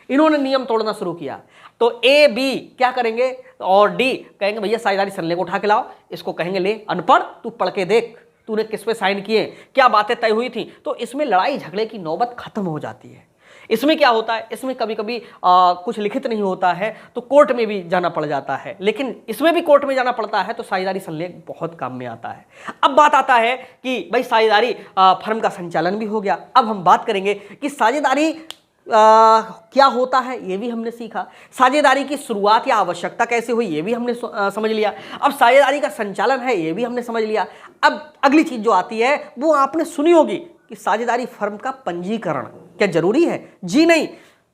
इन्होंने नियम तोड़ना शुरू किया, तो ए बी क्या करेंगे और डी कहेंगे भैया साझेदारी संलेख उठा के लाओ। इसको कहेंगे ले अनपढ़, तू पढ़ के देख, तूने किस पे साइन किए, क्या बातें तय हुई थी। तो इसमें लड़ाई झगड़े की नौबत खत्म हो जाती है। इसमें क्या होता है, इसमें कभी कभी कुछ लिखित नहीं होता है तो कोर्ट में भी जाना पड़ जाता है, लेकिन इसमें भी कोर्ट में जाना पड़ता है तो साझेदारी संलेख बहुत काम में आता है। अब बात आता है कि भाई साझेदारी फर्म का संचालन भी हो गया। अब हम बात करेंगे कि साझेदारी क्या होता है, ये भी हमने सीखा। साझेदारी की शुरुआत या आवश्यकता कैसे हुई, ये भी हमने समझ लिया। अब साझेदारी का संचालन है, ये भी हमने समझ लिया। अब अगली चीज जो आती है वो आपने सुनी होगी कि साझेदारी फर्म का पंजीकरण क्या जरूरी है? जी नहीं,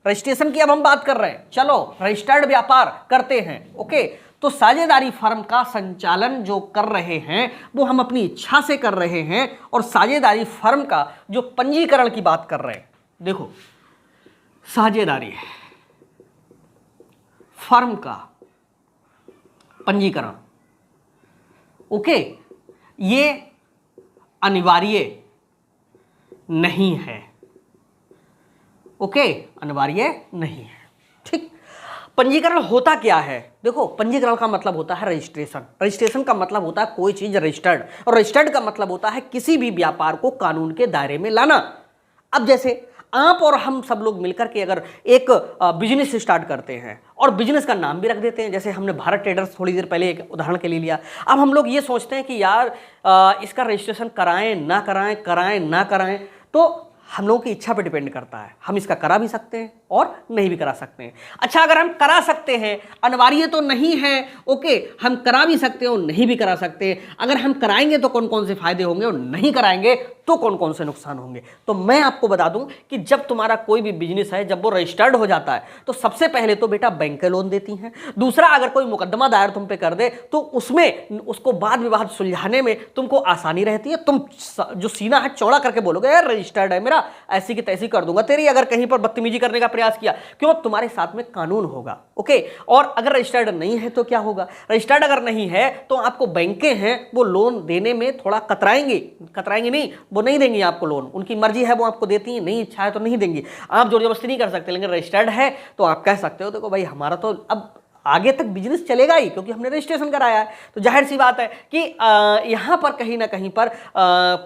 रजिस्ट्रेशन की अब हम बात कर रहे हैं। चलो रजिस्टर्ड व्यापार करते हैं। ओके, तो साझेदारी फर्म का संचालन जो कर रहे हैं वो हम अपनी इच्छा से कर रहे हैं, और साझेदारी फर्म का जो पंजीकरण की बात कर रहे हैं, देखो साझेदारी फर्म का पंजीकरण, ओके, ये अनिवार्य नहीं है। ओके, अनिवार्य नहीं है। ठीक, पंजीकरण होता क्या है? देखो, पंजीकरण का मतलब होता है रजिस्ट्रेशन। रजिस्ट्रेशन का मतलब होता है कोई चीज रजिस्टर्ड, और रजिस्टर्ड का मतलब होता है किसी भी व्यापार को कानून के दायरे में लाना। अब जैसे आप और हम सब लोग मिलकर के अगर एक बिजनेस स्टार्ट करते हैं और बिजनेस का नाम भी रख देते हैं, जैसे हमने भारत ट्रेडर्स थोड़ी देर पहले एक उदाहरण के लिए लिया। अब हम लोग ये सोचते हैं कि यार इसका रजिस्ट्रेशन कराएं ना कराएं, कराएं ना कराएं, तो हम लोगों की इच्छा पर डिपेंड करता है। हम इसका करा भी सकते हैं और नहीं भी करा सकते हैं। अच्छा, अगर हम करा सकते हैं, अनिवार्य तो नहीं है, ओके, हम करा भी सकते हैं और नहीं भी करा सकते। अगर हम कराएंगे तो कौन कौन से फायदे होंगे और नहीं कराएंगे तो कौन कौन से नुकसान होंगे। तो मैं आपको बता दूं कि जब तुम्हारा कोई भी बिजनेस है, जब वो रजिस्टर्ड हो जाता है, तो सबसे पहले तो बेटा बैंक लोन देती हैं। दूसरा, अगर कोई मुकदमा दायर तुम पे कर दे तो उसमें उसको वाद विवाद सुलझाने में तुमको आसानी रहती है। तुम जो सीना है चौड़ा करके बोलोगे यार रजिस्टर्ड है मेरा, ऐसी की तैसी कर दूंगा तेरी। अगर कहीं पर बदतमीजी करने का प्रयास किया, क्यों, तुम्हारे साथ में कानून होगा, ओके। और अगर रजिस्टर्ड नहीं है तो क्या होगा? रजिस्टर्ड अगर नहीं है तो आपको बैंकें हैं वो लोन देने में थोड़ा कतराएंगे नहीं, वो नहीं देंगी आपको लोन। उनकी मर्जी है, वो आपको देती है, नहीं इच्छा है तो नहीं देंगी। आप जोर जबरदस्ती नहीं कर सकते। लेकिन रजिस्टर्ड है तो आप कह सकते हो देखो भाई हमारा तो अब आगे तक बिजनेस चलेगा ही, क्योंकि हमने रजिस्ट्रेशन कराया है। तो जाहिर सी बात है कि यहाँ पर कहीं ना कहीं पर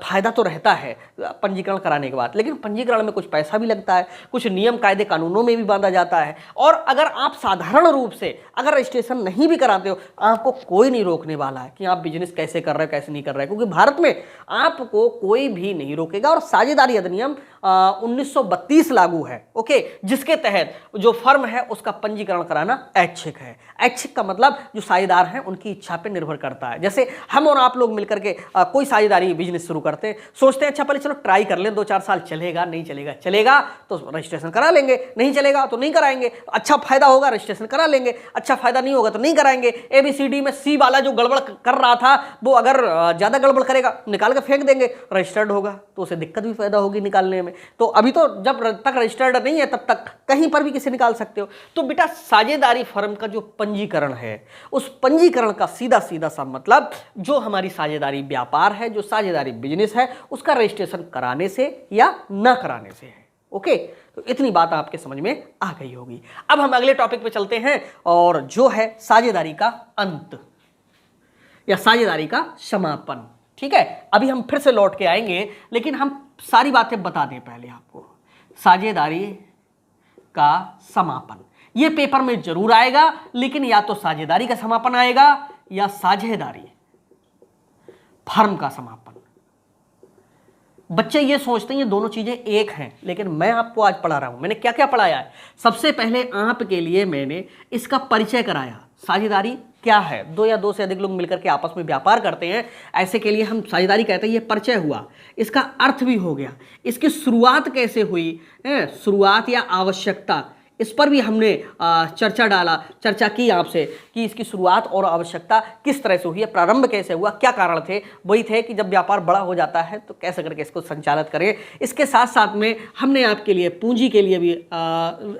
फायदा तो रहता है पंजीकरण कराने के बाद। लेकिन पंजीकरण में कुछ पैसा भी लगता है, कुछ नियम कायदे कानूनों में भी बांधा जाता है। और अगर आप साधारण रूप से अगर रजिस्ट्रेशन नहीं भी कराते हो, आपको कोई नहीं रोकने वाला है कि आप बिजनेस कैसे कर रहे हो कैसे नहीं कर रहे हो, क्योंकि भारत में आपको कोई भी नहीं रोकेगा। और साझेदारी अधिनियम 1932 लागू है, ओके, जिसके तहत जो फर्म है उसका पंजीकरण कराना ऐच्छिक है। ऐच्छिक का मतलब जो साझेदार हैं उनकी इच्छा पर निर्भर करता है। जैसे हम और आप लोग मिलकर के कोई साझेदारी बिजनेस शुरू करते हैं, सोचते हैं अच्छा पहले चलो ट्राई कर लें, 2-4 साल चलेगा, नहीं चलेगा, चलेगा तो रजिस्ट्रेशन करा लेंगे, नहीं चलेगा तो नहीं कराएंगे। अच्छा फायदा होगा रजिस्ट्रेशन करा लेंगे, अच्छा फायदा नहीं होगा तो नहीं कराएंगे। ABCD में C वाला जो गड़बड़ कर रहा था वो अगर ज्यादा गड़बड़ करेगा निकाल के फेंक देंगे। रजिस्टर्ड होगा तो उसे दिक्कत भी पैदा होगी निकालने में। तो अभी तो जब तक रजिस्टर्ड नहीं है तब तक कहीं पर भी किसी निकाल सकते हो। तो बेटा साझेदारी फर्म का जो पंजीकरण है, उस पंजीकरण का सीधा सीधा सा मतलब जो हमारी साझेदारी व्यापार है, जो साझेदारी बिजनेस है, उसका रजिस्ट्रेशन कराने से या ना कराने से है, ओके। तो इतनी बात आपके समझ में आ गई होगी। अब हम अगले टॉपिक पे चलते हैं, और जो है साझेदारी का अंत या साझेदारी का समापन। ठीक है, अभी हम फिर से लौट के आएंगे, लेकिन हम सारी बातें बता दें पहले आपको। साझेदारी का समापन ये पेपर में जरूर आएगा, लेकिन या तो साझेदारी का समापन आएगा या साझेदारी फर्म का समापन। बच्चे ये सोचते हैं ये दोनों चीजें एक हैं, लेकिन मैं आपको आज पढ़ा रहा हूं। मैंने क्या क्या पढ़ाया है? सबसे पहले आपके लिए मैंने इसका परिचय कराया। साझेदारी क्या है? दो या दो से अधिक लोग मिलकर के आपस में व्यापार करते हैं, ऐसे के लिए हम साझेदारी कहते हैं। ये परिचय हुआ, इसका अर्थ भी हो गया, इसकी शुरुआत कैसे हुई, शुरुआत या आवश्यकता, इस पर भी हमने चर्चा की आपसे कि इसकी शुरुआत और आवश्यकता किस तरह से हुई है, प्रारंभ कैसे हुआ, क्या कारण थे। वही थे कि जब व्यापार बड़ा हो जाता है तो कैसे करके इसको संचालित करें। इसके साथ साथ में हमने आपके लिए पूंजी के लिए भी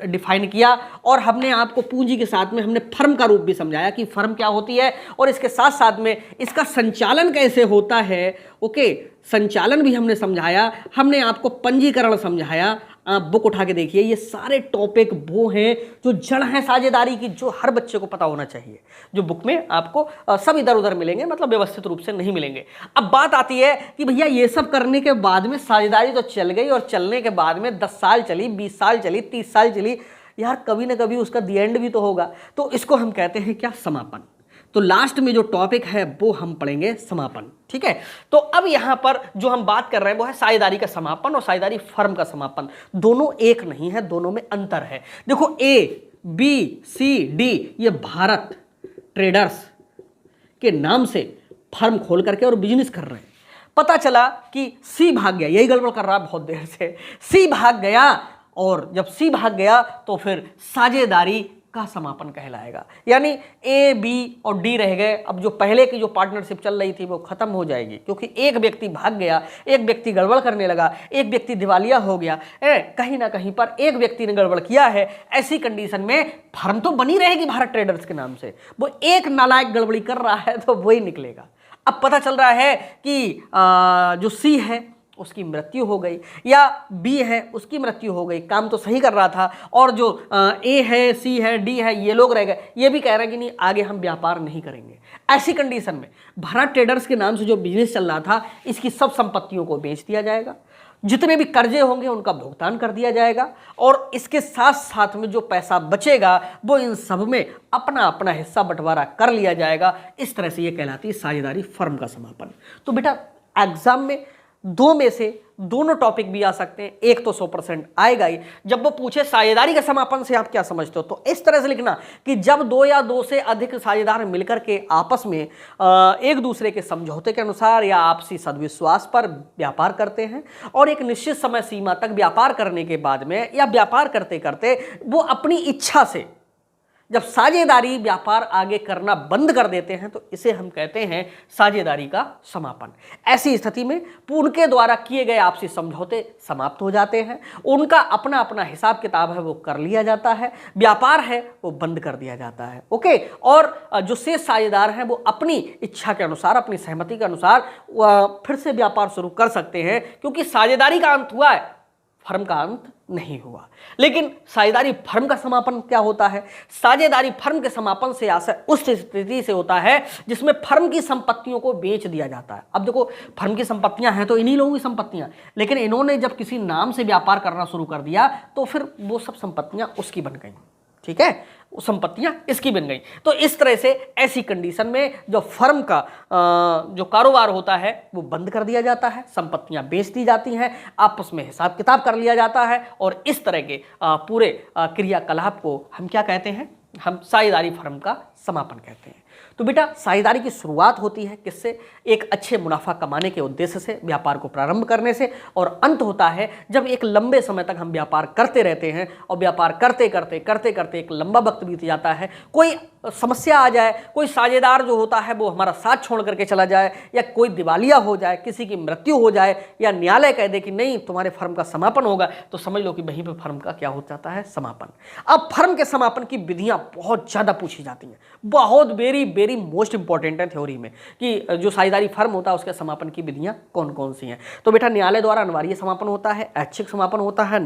डिफाइन किया, और हमने आपको पूंजी के साथ में हमने फर्म का रूप भी समझाया कि फर्म क्या होती है, और इसके साथ साथ में इसका संचालन कैसे होता है, ओके, संचालन भी हमने समझाया। हमने आपको पंजीकरण समझाया। आप बुक उठा के देखिए, ये सारे टॉपिक वो हैं जो जड़ हैं साझेदारी की, जो हर बच्चे को पता होना चाहिए, जो बुक में आपको सब इधर उधर मिलेंगे, मतलब व्यवस्थित रूप से नहीं मिलेंगे। अब बात आती है कि भैया ये सब करने के बाद में साझेदारी तो चल गई, और चलने के बाद में 10 साल चली, 20 साल चली, 30 साल चली, यार कभी ना कभी उसका दी एंड भी तो होगा। तो इसको हम कहते हैं क्या? समापन। तो लास्ट में जो टॉपिक है वो हम पढ़ेंगे समापन। ठीक है, तो अब यहां पर जो हम बात कर रहे हैं वो है साझेदारी का समापन और साझेदारी फर्म का समापन। दोनों एक नहीं है, दोनों में अंतर है। देखो ABCD ये भारत ट्रेडर्स के नाम से फर्म खोल करके और बिजनेस कर रहे हैं। पता चला कि C भाग गया, यही गड़बड़ कर रहा है बहुत देर से। C भाग गया, और जब C भाग गया तो फिर साझेदारी का समापन कहलाएगा। यानी A, B और D रह गए। अब जो पहले की जो पार्टनरशिप चल रही थी वो खत्म हो जाएगी, क्योंकि एक व्यक्ति भाग गया, एक व्यक्ति गड़बड़ करने लगा, एक व्यक्ति दिवालिया हो गया, कहीं ना कहीं पर एक व्यक्ति ने गड़बड़ किया है। ऐसी कंडीशन में फर्म तो बनी रहेगी भारत ट्रेडर्स के नाम से, वो एक नालायक गड़बड़ी कर रहा है तो वही निकलेगा। अब पता चल रहा है कि जो C है उसकी मृत्यु हो गई, या बी है उसकी मृत्यु हो गई, काम तो सही कर रहा था, और जो ए है, सी है, डी है, ये लोग रह गए, ये भी कह रहे हैं कि नहीं आगे हम व्यापार नहीं करेंगे। ऐसी कंडीशन में भारत ट्रेडर्स के नाम से जो बिजनेस चल रहा था इसकी सब संपत्तियों को बेच दिया जाएगा, जितने भी कर्जे होंगे उनका भुगतान कर दिया जाएगा, और इसके साथ साथ में जो पैसा बचेगा वो इन सब में अपना अपना हिस्सा बंटवारा कर लिया जाएगा। इस तरह से ये कहलाती है साझेदारी फर्म का समापन। तो बेटा एग्जाम में दो में से दोनों टॉपिक भी आ सकते हैं, एक तो 100% आएगा ही। जब वो पूछे साझेदारी के समापन से आप क्या समझते हो, तो इस तरह से लिखना कि जब दो या दो से अधिक साझेदार मिलकर के आपस में एक दूसरे के समझौते के अनुसार या आपसी सद्विश्वास पर व्यापार करते हैं, और एक निश्चित समय सीमा तक व्यापार करने के बाद में या व्यापार करते करते वो अपनी इच्छा से जब साझेदारी व्यापार आगे करना बंद कर देते हैं तो इसे हम कहते हैं साझेदारी का समापन। ऐसी स्थिति में उनके द्वारा किए गए आपसी समझौते समाप्त हो जाते हैं, उनका अपना अपना हिसाब किताब है वो कर लिया जाता है, व्यापार है वो बंद कर दिया जाता है। ओके, और जो शेष साझेदार हैं वो अपनी इच्छा के अनुसार, अपनी सहमति के अनुसार फिर से व्यापार शुरू कर सकते हैं, क्योंकि साझेदारी का अंत हुआ है, फर्म का अंत नहीं हुआ। लेकिन साझेदारी फर्म का समापन क्या होता है? साझेदारी फर्म के समापन से आशय उस स्थिति से होता है जिसमें फर्म की संपत्तियों को बेच दिया जाता है। अब देखो, फर्म की संपत्तियां हैं तो इन्हीं लोगों की संपत्तियां, लेकिन इन्होंने जब किसी नाम से व्यापार करना शुरू कर दिया तो फिर वो सब संपत्तियां उसकी बन गई। ठीक है, वो संपत्तियां इसकी बन गई। तो इस तरह से ऐसी कंडीशन में जो फर्म का जो कारोबार होता है वो बंद कर दिया जाता है, संपत्तियां बेच दी जाती हैं, आपस में हिसाब किताब कर लिया जाता है, और इस तरह के पूरे क्रियाकलाप को हम क्या कहते हैं? हम साझेदारी फर्म का समापन कहते हैं। तो बेटा, साझेदारी की शुरुआत होती है किससे? एक अच्छे मुनाफा कमाने के उद्देश्य से, व्यापार को प्रारंभ करने से, और अंत होता है जब एक लंबे समय तक हम व्यापार करते रहते हैं और व्यापार करते करते करते करते एक लंबा वक्त बीत जाता है, कोई समस्या आ जाए, कोई साझेदार जो होता है वो हमारा साथ छोड़ करके चला जाए, या कोई दिवालिया हो जाए, किसी की मृत्यु हो जाए, या न्यायालय कह दे कि नहीं तुम्हारे फर्म का समापन होगा, तो समझ लो कि वहीं पर फर्म का क्या हो जाता है? समापन। अब फर्म के समापन की विधियां बहुत ज़्यादा पूछी जाती हैं, बहुत वेरी मोस्ट इंपॉर्टेंट है थ्योरी में, कि जो साझेदारी फर्म होता है उसके समापन की विधियां कौन कौन सी हैं। तो बेटा, न्यायालय द्वारा अनिवार्य समापन होता है, ऐच्छिक समापन होता है,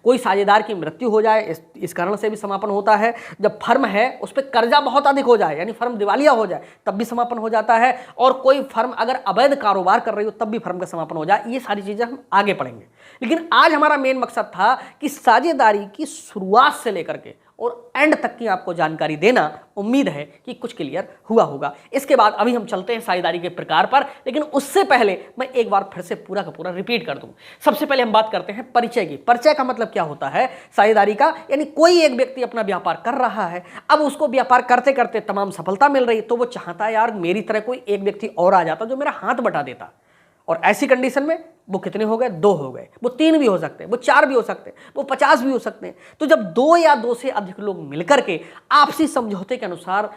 कोई साझेदार की मृत्यु हो जाए इस कारण से भी समापन होता है, जब फर्म है उस पर कर्जा बहुत अधिक हो जाए यानी फर्म दिवालिया हो जाए तब भी समापन हो जाता है, और कोई फर्म अगर अवैध कारोबार कर रही हो तब भी फर्म का समापन हो जाए। ये सारी चीजें हम आगे पढ़ेंगे, लेकिन आज हमारा मेन मकसद था कि साझेदारी की शुरुआत से लेकर के और एंड तक की आपको जानकारी देना। उम्मीद है कि कुछ क्लियर हुआ होगा। इसके बाद अभी हम चलते हैं साझेदारी के प्रकार पर, लेकिन उससे पहले मैं एक बार फिर से पूरा का पूरा रिपीट कर दूं। सबसे पहले हम बात करते हैं परिचय की। परिचय का मतलब क्या होता है साझेदारी का? यानी कोई एक व्यक्ति अपना व्यापार कर रहा है, अब उसको व्यापार करते करते तमाम सफलता मिल रही, तो वो चाहता है यार मेरी तरह कोई एक व्यक्ति और आ जाता जो मेरा हाथ बटा देता। और ऐसी कंडीशन में वो कितने हो गए? 2 हो गए। वो 3 भी हो सकते हैं, वो 4 भी हो सकते हैं, वो 50 भी हो सकते हैं। तो जब 2 या 2 से अधिक लोग मिलकर के आपसी समझौते के अनुसार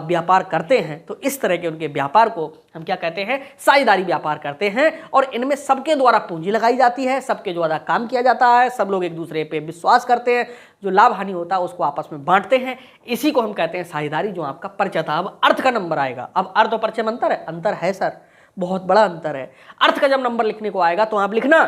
व्यापार करते हैं तो इस तरह के उनके व्यापार को हम क्या कहते हैं? साझेदारी व्यापार कहते हैं। और इनमें सबके द्वारा पूंजी लगाई जाती है, सबके द्वारा काम किया जाता है, सब लोग एक दूसरे पे विश्वास करते हैं, जो लाभ हानि होता है उसको आपस में बांटते हैं। इसी को हम कहते हैं साझेदारी, जो आपका परिचय था। अब अर्थ का नंबर आएगा। अब अर्थ और परिचय में अंतर है? अंतर है सर, बहुत बड़ा अंतर है। अर्थ का जब नंबर लिखने को आएगा तो आप लिखना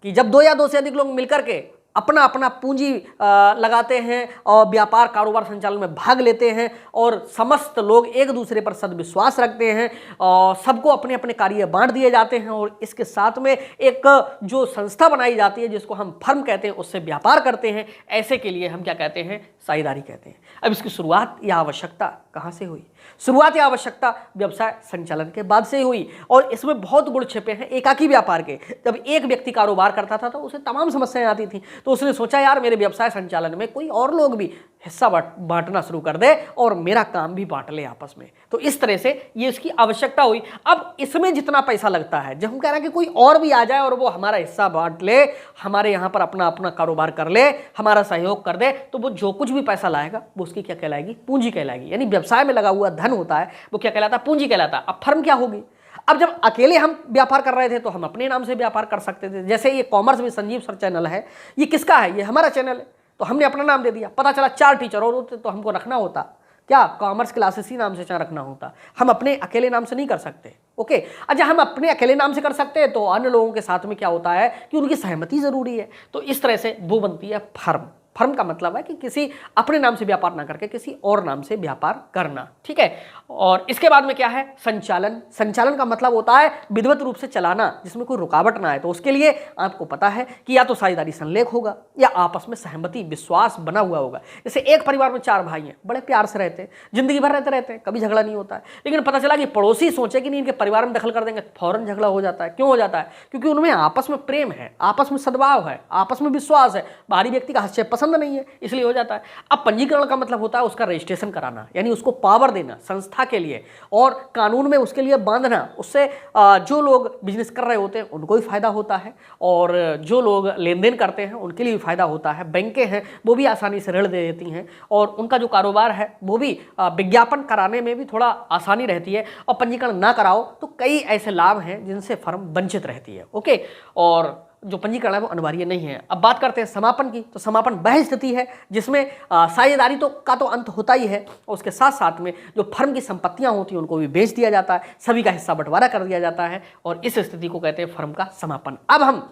कि जब 2 या 2 से अधिक लोग मिलकर के अपना अपना पूंजी लगाते हैं और व्यापार कारोबार संचालन में भाग लेते हैं, और समस्त लोग एक दूसरे पर सद्विश्वास रखते हैं, और सबको अपने अपने कार्य बांट दिए जाते हैं, और इसके साथ में एक जो संस्था बनाई जाती है जिसको हम फर्म कहते हैं उससे व्यापार करते हैं, ऐसे के लिए हम क्या कहते हैं? साझेदारी कहते हैं। अब इसकी शुरुआत या आवश्यकता कहाँ से हुई? शुरुआत या आवश्यकता व्यवसाय संचालन के बाद से हुई, और इसमें बहुत गुण छिपे हैं एकाकी व्यापार के। जब एक व्यक्ति कारोबार करता था तो उसे तमाम समस्याएं आती थी, तो उसने सोचा यार मेरे व्यवसाय संचालन में कोई और लोग भी हिस्सा बांटना शुरू कर दे और मेरा काम भी बांट ले आपस में। तो इस तरह से ये इसकी आवश्यकता हुई। अब इसमें जितना पैसा लगता है, जब हम कह रहे हैं कि कोई और भी आ जाए और वो हमारा हिस्सा बांट ले, हमारे यहाँ पर अपना अपना कारोबार कर ले, हमारा सहयोग कर दे, तो वो जो कुछ भी पैसा लाएगा वो उसकी क्या कहलाएगी? पूंजी कहलाएगी। यानी व्यवसाय में लगा हुआ धन होता है वो क्या कहलाता है? पूंजी कहलाता है। अब फर्म क्या होगी? अब जब अकेले हम व्यापार कर रहे थे तो हम अपने नाम से व्यापार कर सकते थे। जैसे ये कॉमर्स में संजीव सर चैनल है, ये किसका है? ये हमारा चैनल है, तो हमने अपना नाम दे दिया। पता चला 4 टीचर और होते तो हमको रखना होता, क्या कॉमर्स क्लासेस ही नाम से चाहे रखना होता, हम अपने अकेले नाम से नहीं कर सकते। ओके, अच्छा हम अपने अकेले नाम से कर सकते हैं तो अन्य लोगों के साथ में क्या होता है कि उनकी सहमति जरूरी है। तो इस तरह से वो बनती है फर्म। फर्म का मतलब है कि किसी अपने नाम से व्यापार ना करके किसी और नाम से व्यापार करना, ठीक है। और इसके बाद में क्या है, संचालन। संचालन का मतलब होता है विधिवत रूप से चलाना, जिसमें कोई रुकावट ना आए। तो उसके लिए आपको पता है कि या तो साझेदारी संलेख होगा या आपस में सहमति विश्वास बना हुआ होगा। जैसे एक परिवार में 4 भाई हैं, बड़े प्यार से रहते हैं, जिंदगी भर रहते हैं, कभी झगड़ा नहीं होता है। लेकिन पता चला कि पड़ोसी सोचे कि नहीं इनके परिवार में दखल कर देंगे, फौरन झगड़ा हो जाता है। क्यों हो जाता है? क्योंकि उनमें आपस में प्रेम है, आपस में सद्भाव है, आपस में विश्वास है, बाहरी व्यक्ति का हस्तक्षेप पसंद नहीं है, इसलिए हो जाता है। अब पंजीकरण का मतलब होता है उसका रजिस्ट्रेशन कराना, यानी उसको पावर देना संस्था के लिए और कानून में उसके लिए बांधना। उससे जो लोग बिजनेस कर रहे होते हैं उनको भी फायदा होता है और जो लोग लेन देन करते हैं उनके लिए भी फायदा होता है। बैंकें हैं वो भी आसानी से ऋण दे देती हैं और उनका जो कारोबार है वो भी विज्ञापन कराने में भी थोड़ा आसानी रहती है। और पंजीकरण ना कराओ तो कई ऐसे लाभ हैं जिनसे फर्म वंचित रहती है। ओके, और जो पंजीकरण है वो अनिवार्य नहीं है। अब बात करते हैं समापन की। तो समापन वह स्थिति है जिसमें साझेदारी का तो अंत होता ही है और उसके साथ साथ में जो फर्म की संपत्तियां होती हैं उनको भी बेच दिया जाता है, सभी का हिस्सा बंटवारा कर दिया जाता है और इस स्थिति को कहते हैं फर्म का समापन। अब हम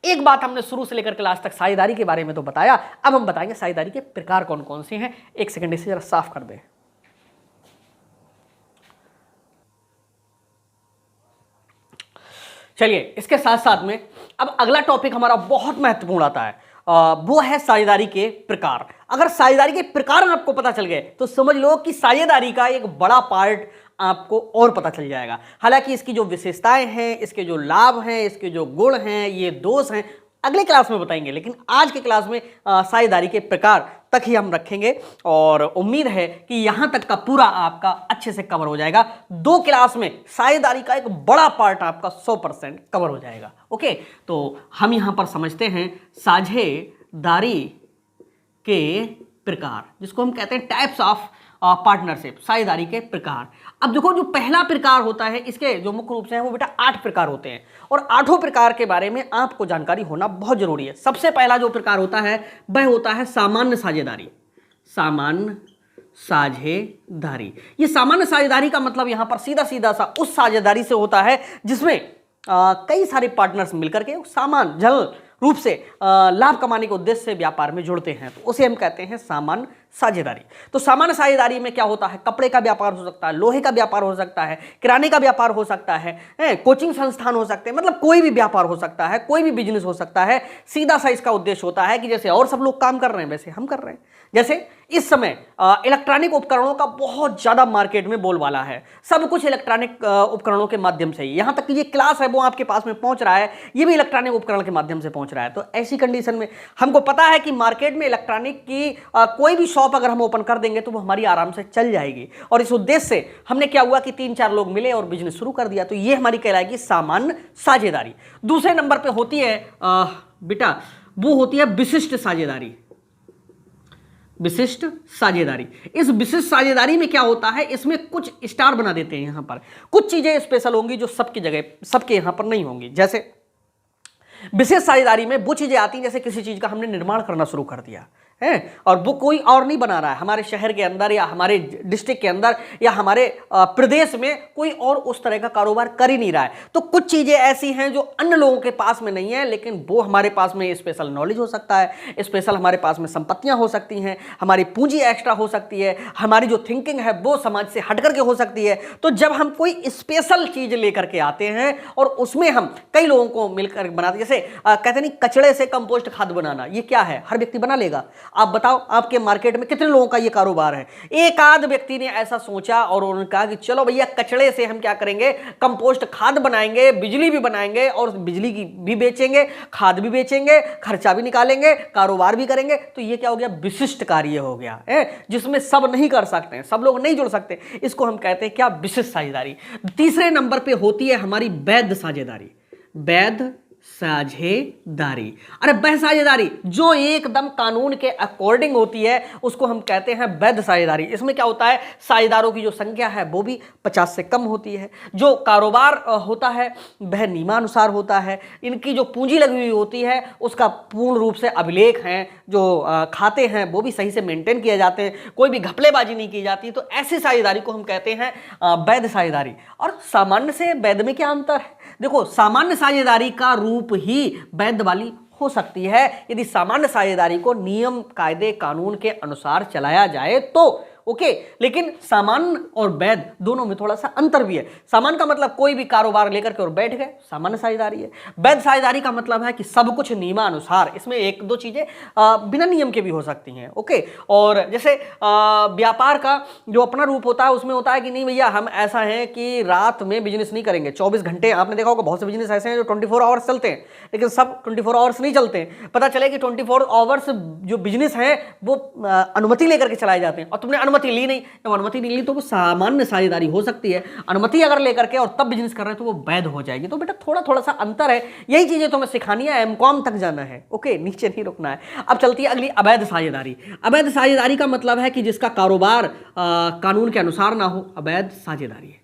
एक बात हमने शुरू से लेकर के लास्ट तक साझेदारी के बारे में तो बताया, अब हम बताएंगे साझेदारी के प्रकार कौन कौन से हैं। एक सेकंड इसे जरा साफ कर दें। चलिए, इसके साथ साथ में अब अगला टॉपिक हमारा बहुत महत्वपूर्ण आता है, वो है साझेदारी के प्रकार। अगर साझेदारी के प्रकार आपको पता चल गए तो समझ लो कि साझेदारी का एक बड़ा पार्ट आपको और पता चल जाएगा। हालांकि इसकी जो विशेषताएं हैं, इसके जो लाभ हैं, इसके जो गुण हैं, ये दोष हैं, अगले क्लास में बताएंगे। लेकिन आज के क्लास में साझेदारी के प्रकार तक ही हम रखेंगे और उम्मीद है कि यहां तक का पूरा आपका अच्छे से कवर हो जाएगा। 2 क्लास में साझेदारी का एक बड़ा पार्ट आपका 100% कवर हो जाएगा। ओके, तो हम यहां पर समझते हैं साझेदारी के प्रकार, जिसको हम कहते हैं टाइप्स ऑफ पार्टनरशिप, साझेदारी के प्रकार। अब देखो, जो पहला प्रकार होता है इसके जो मुख्य रूप से है वो बेटा 8 प्रकार होते हैं और 8 प्रकार के बारे में आपको जानकारी होना बहुत जरूरी है। सबसे पहला जो प्रकार होता है वह होता है सामान्य साझेदारी। सामान्य साझेदारी, ये सामान्य साझेदारी का मतलब यहां पर सीधा सीधा सा उस साझेदारी से होता है जिसमें कई सारे पार्टनर्स मिलकर के सामान जल रूप से लाभ कमाने के उद्देश्य से व्यापार में जुड़ते हैं, तो उसे हम कहते हैं सामान्य साझेदारी। तो सामान्य साझेदारी में क्या होता है, कपड़े का व्यापार हो सकता है, लोहे का व्यापार हो सकता है, किराने का व्यापार हो सकता है, कोचिंग संस्थान हो सकते हैं, मतलब कोई भी व्यापार हो सकता है, कोई भी बिजनेस हो सकता है। सीधा सा इसका उद्देश्य होता है कि जैसे और सब लोग काम कर रहे हैं वैसे हम कर रहे हैं। जैसे इस समय इलेक्ट्रॉनिक उपकरणों का बहुत ज्यादा मार्केट में बोलबाला है, सब कुछ इलेक्ट्रॉनिक उपकरणों के माध्यम से ही, यहां तक कि ये क्लास है वो आपके पास में पहुंच रहा है, ये भी इलेक्ट्रॉनिक उपकरण के माध्यम से पहुंच रहा है। तो ऐसी कंडीशन में हमको पता है कि मार्केट में इलेक्ट्रॉनिक की कोई भी शॉप अगर हम ओपन कर देंगे तो वो हमारी आराम से चल जाएगी। और इस उद्देश्य से हमने क्या हुआ कि 3-4 लोग मिले और बिजनेस शुरू कर दिया। तो ये हमारी कहलाएगी सामान्य साझेदारी। दूसरे नंबर पे होती है बेटा वो होती है विशिष्ट साझेदारी। विशिष्ट साझेदारी, इस विशिष्ट साझेदारी में क्या होता है, इसमें कुछ स्टार बना देते हैं। यहां पर कुछ चीजें स्पेशल होंगी जो सबकी जगह सबके यहां पर नहीं होंगी। जैसे विशेष साझेदारी में वो चीजें आती हैं जैसे किसी चीज का हमने निर्माण करना शुरू कर दिया है और वो कोई और नहीं बना रहा है, हमारे शहर के अंदर या हमारे डिस्ट्रिक्ट के अंदर या हमारे प्रदेश में कोई और उस तरह का कारोबार कर ही नहीं रहा है। तो कुछ चीजें ऐसी हैं जो अन्य लोगों के पास में नहीं है, लेकिन वो हमारे पास में स्पेशल नॉलेज हो सकता है, स्पेशल हमारे पास में संपत्तियां हो सकती हैं, हमारी पूंजी एक्स्ट्रा हो सकती है, हमारी जो थिंकिंग है वो समाज से हट करके हो सकती है। तो जब हम कोई स्पेशल चीज लेकर के आते हैं और उसमें हम कई लोगों को मिलकर बनाते, जैसे कहते नहीं कचड़े से कंपोस्ट खाद बनाना, ये क्या है, हर व्यक्ति बना लेगा। आप बताओ आपके मार्केट में कितने लोगों का ये कारोबार है। एक आध व्यक्ति ने ऐसा सोचा और उन्होंने कहा कि चलो भैया कचड़े से हम क्या करेंगे, कंपोस्ट खाद बनाएंगे, बिजली भी बनाएंगे और बिजली की भी बेचेंगे, खाद भी बेचेंगे, खर्चा भी निकालेंगे, कारोबार भी करेंगे। तो ये क्या हो गया, विशिष्ट कार्य हो गया है जिसमें सब नहीं कर सकते, सब लोग नहीं जुड़ सकते। इसको हम कहते हैं क्या, विशिष्ट साझेदारी। तीसरे नंबर पे होती है हमारी वैध साझेदारी। वैध साझेदारी। अरे वह साझेदारी जो एकदम कानून के अकॉर्डिंग होती है उसको हम कहते हैं वैध साझेदारी। इसमें क्या होता है, साझेदारों की जो संख्या है वो भी 50 से कम होती है। जो कारोबार होता है वह नियमानुसार होता है। इनकी जो पूंजी लगी हुई होती है उसका पूर्ण रूप से अभिलेख हैं, जो खाते हैं वो भी सही से मेंटेन किए जाते हैं, कोई भी घपलेबाजी नहीं की जाती। तो ऐसी साझेदारी को हम कहते हैं वैध साझेदारी। और सामान्य से वैध में क्या अंतर है? देखो, सामान्य साझेदारी का रूप ही वैध वाली हो सकती है यदि सामान्य साझेदारी को नियम, कायदे, कानून के अनुसार चलाया जाए तो। ओके, लेकिन सामान्य और वैध दोनों में थोड़ा सा अंतर भी है। सामान्य का मतलब कोई भी कारोबार लेकर के और बैठ गए, सामान्य साझेदारी है। वैध साझेदारी का मतलब है कि सब कुछ नियमानुसार। इसमें एक दो चीजें बिना नियम के भी हो सकती हैं। ओके, और जैसे व्यापार का जो अपना रूप होता है उसमें होता है कि नहीं भैया हम ऐसा है कि रात में बिजनेस नहीं करेंगे, 24 घंटे। आपने देखा होगा बहुत से बिजनेस ऐसे हैं जो 24 आवर्स चलते हैं, लेकिन सब 24 आवर्स नहीं चलते हैं। पता चले कि 24 आवर्स जो बिजनेस है वो अनुमति लेकर के चलाए जाते हैं और तुमने अनुमति ली नहीं। जब अनुमति नहीं ली तो वो सामान्य साझेदारी हो सकती है। अनुमति अगर लेकर के और तब बिजनेस कर रहे हैं तो वो वैध हो जाएगी। तो बेटा थोड़ा सा अंतर है, यही चीजें तुम्हें सिखानी है, एमकॉम तक जाना है। ओके, नीचे नहीं रुकना है। अब चलती है अगली, अवैध साझेदारी। अवैध साझेदारी का मतलब है कि जिसका कारोबार कानून के अनुसार ना हो, अवैध साझेदारी है।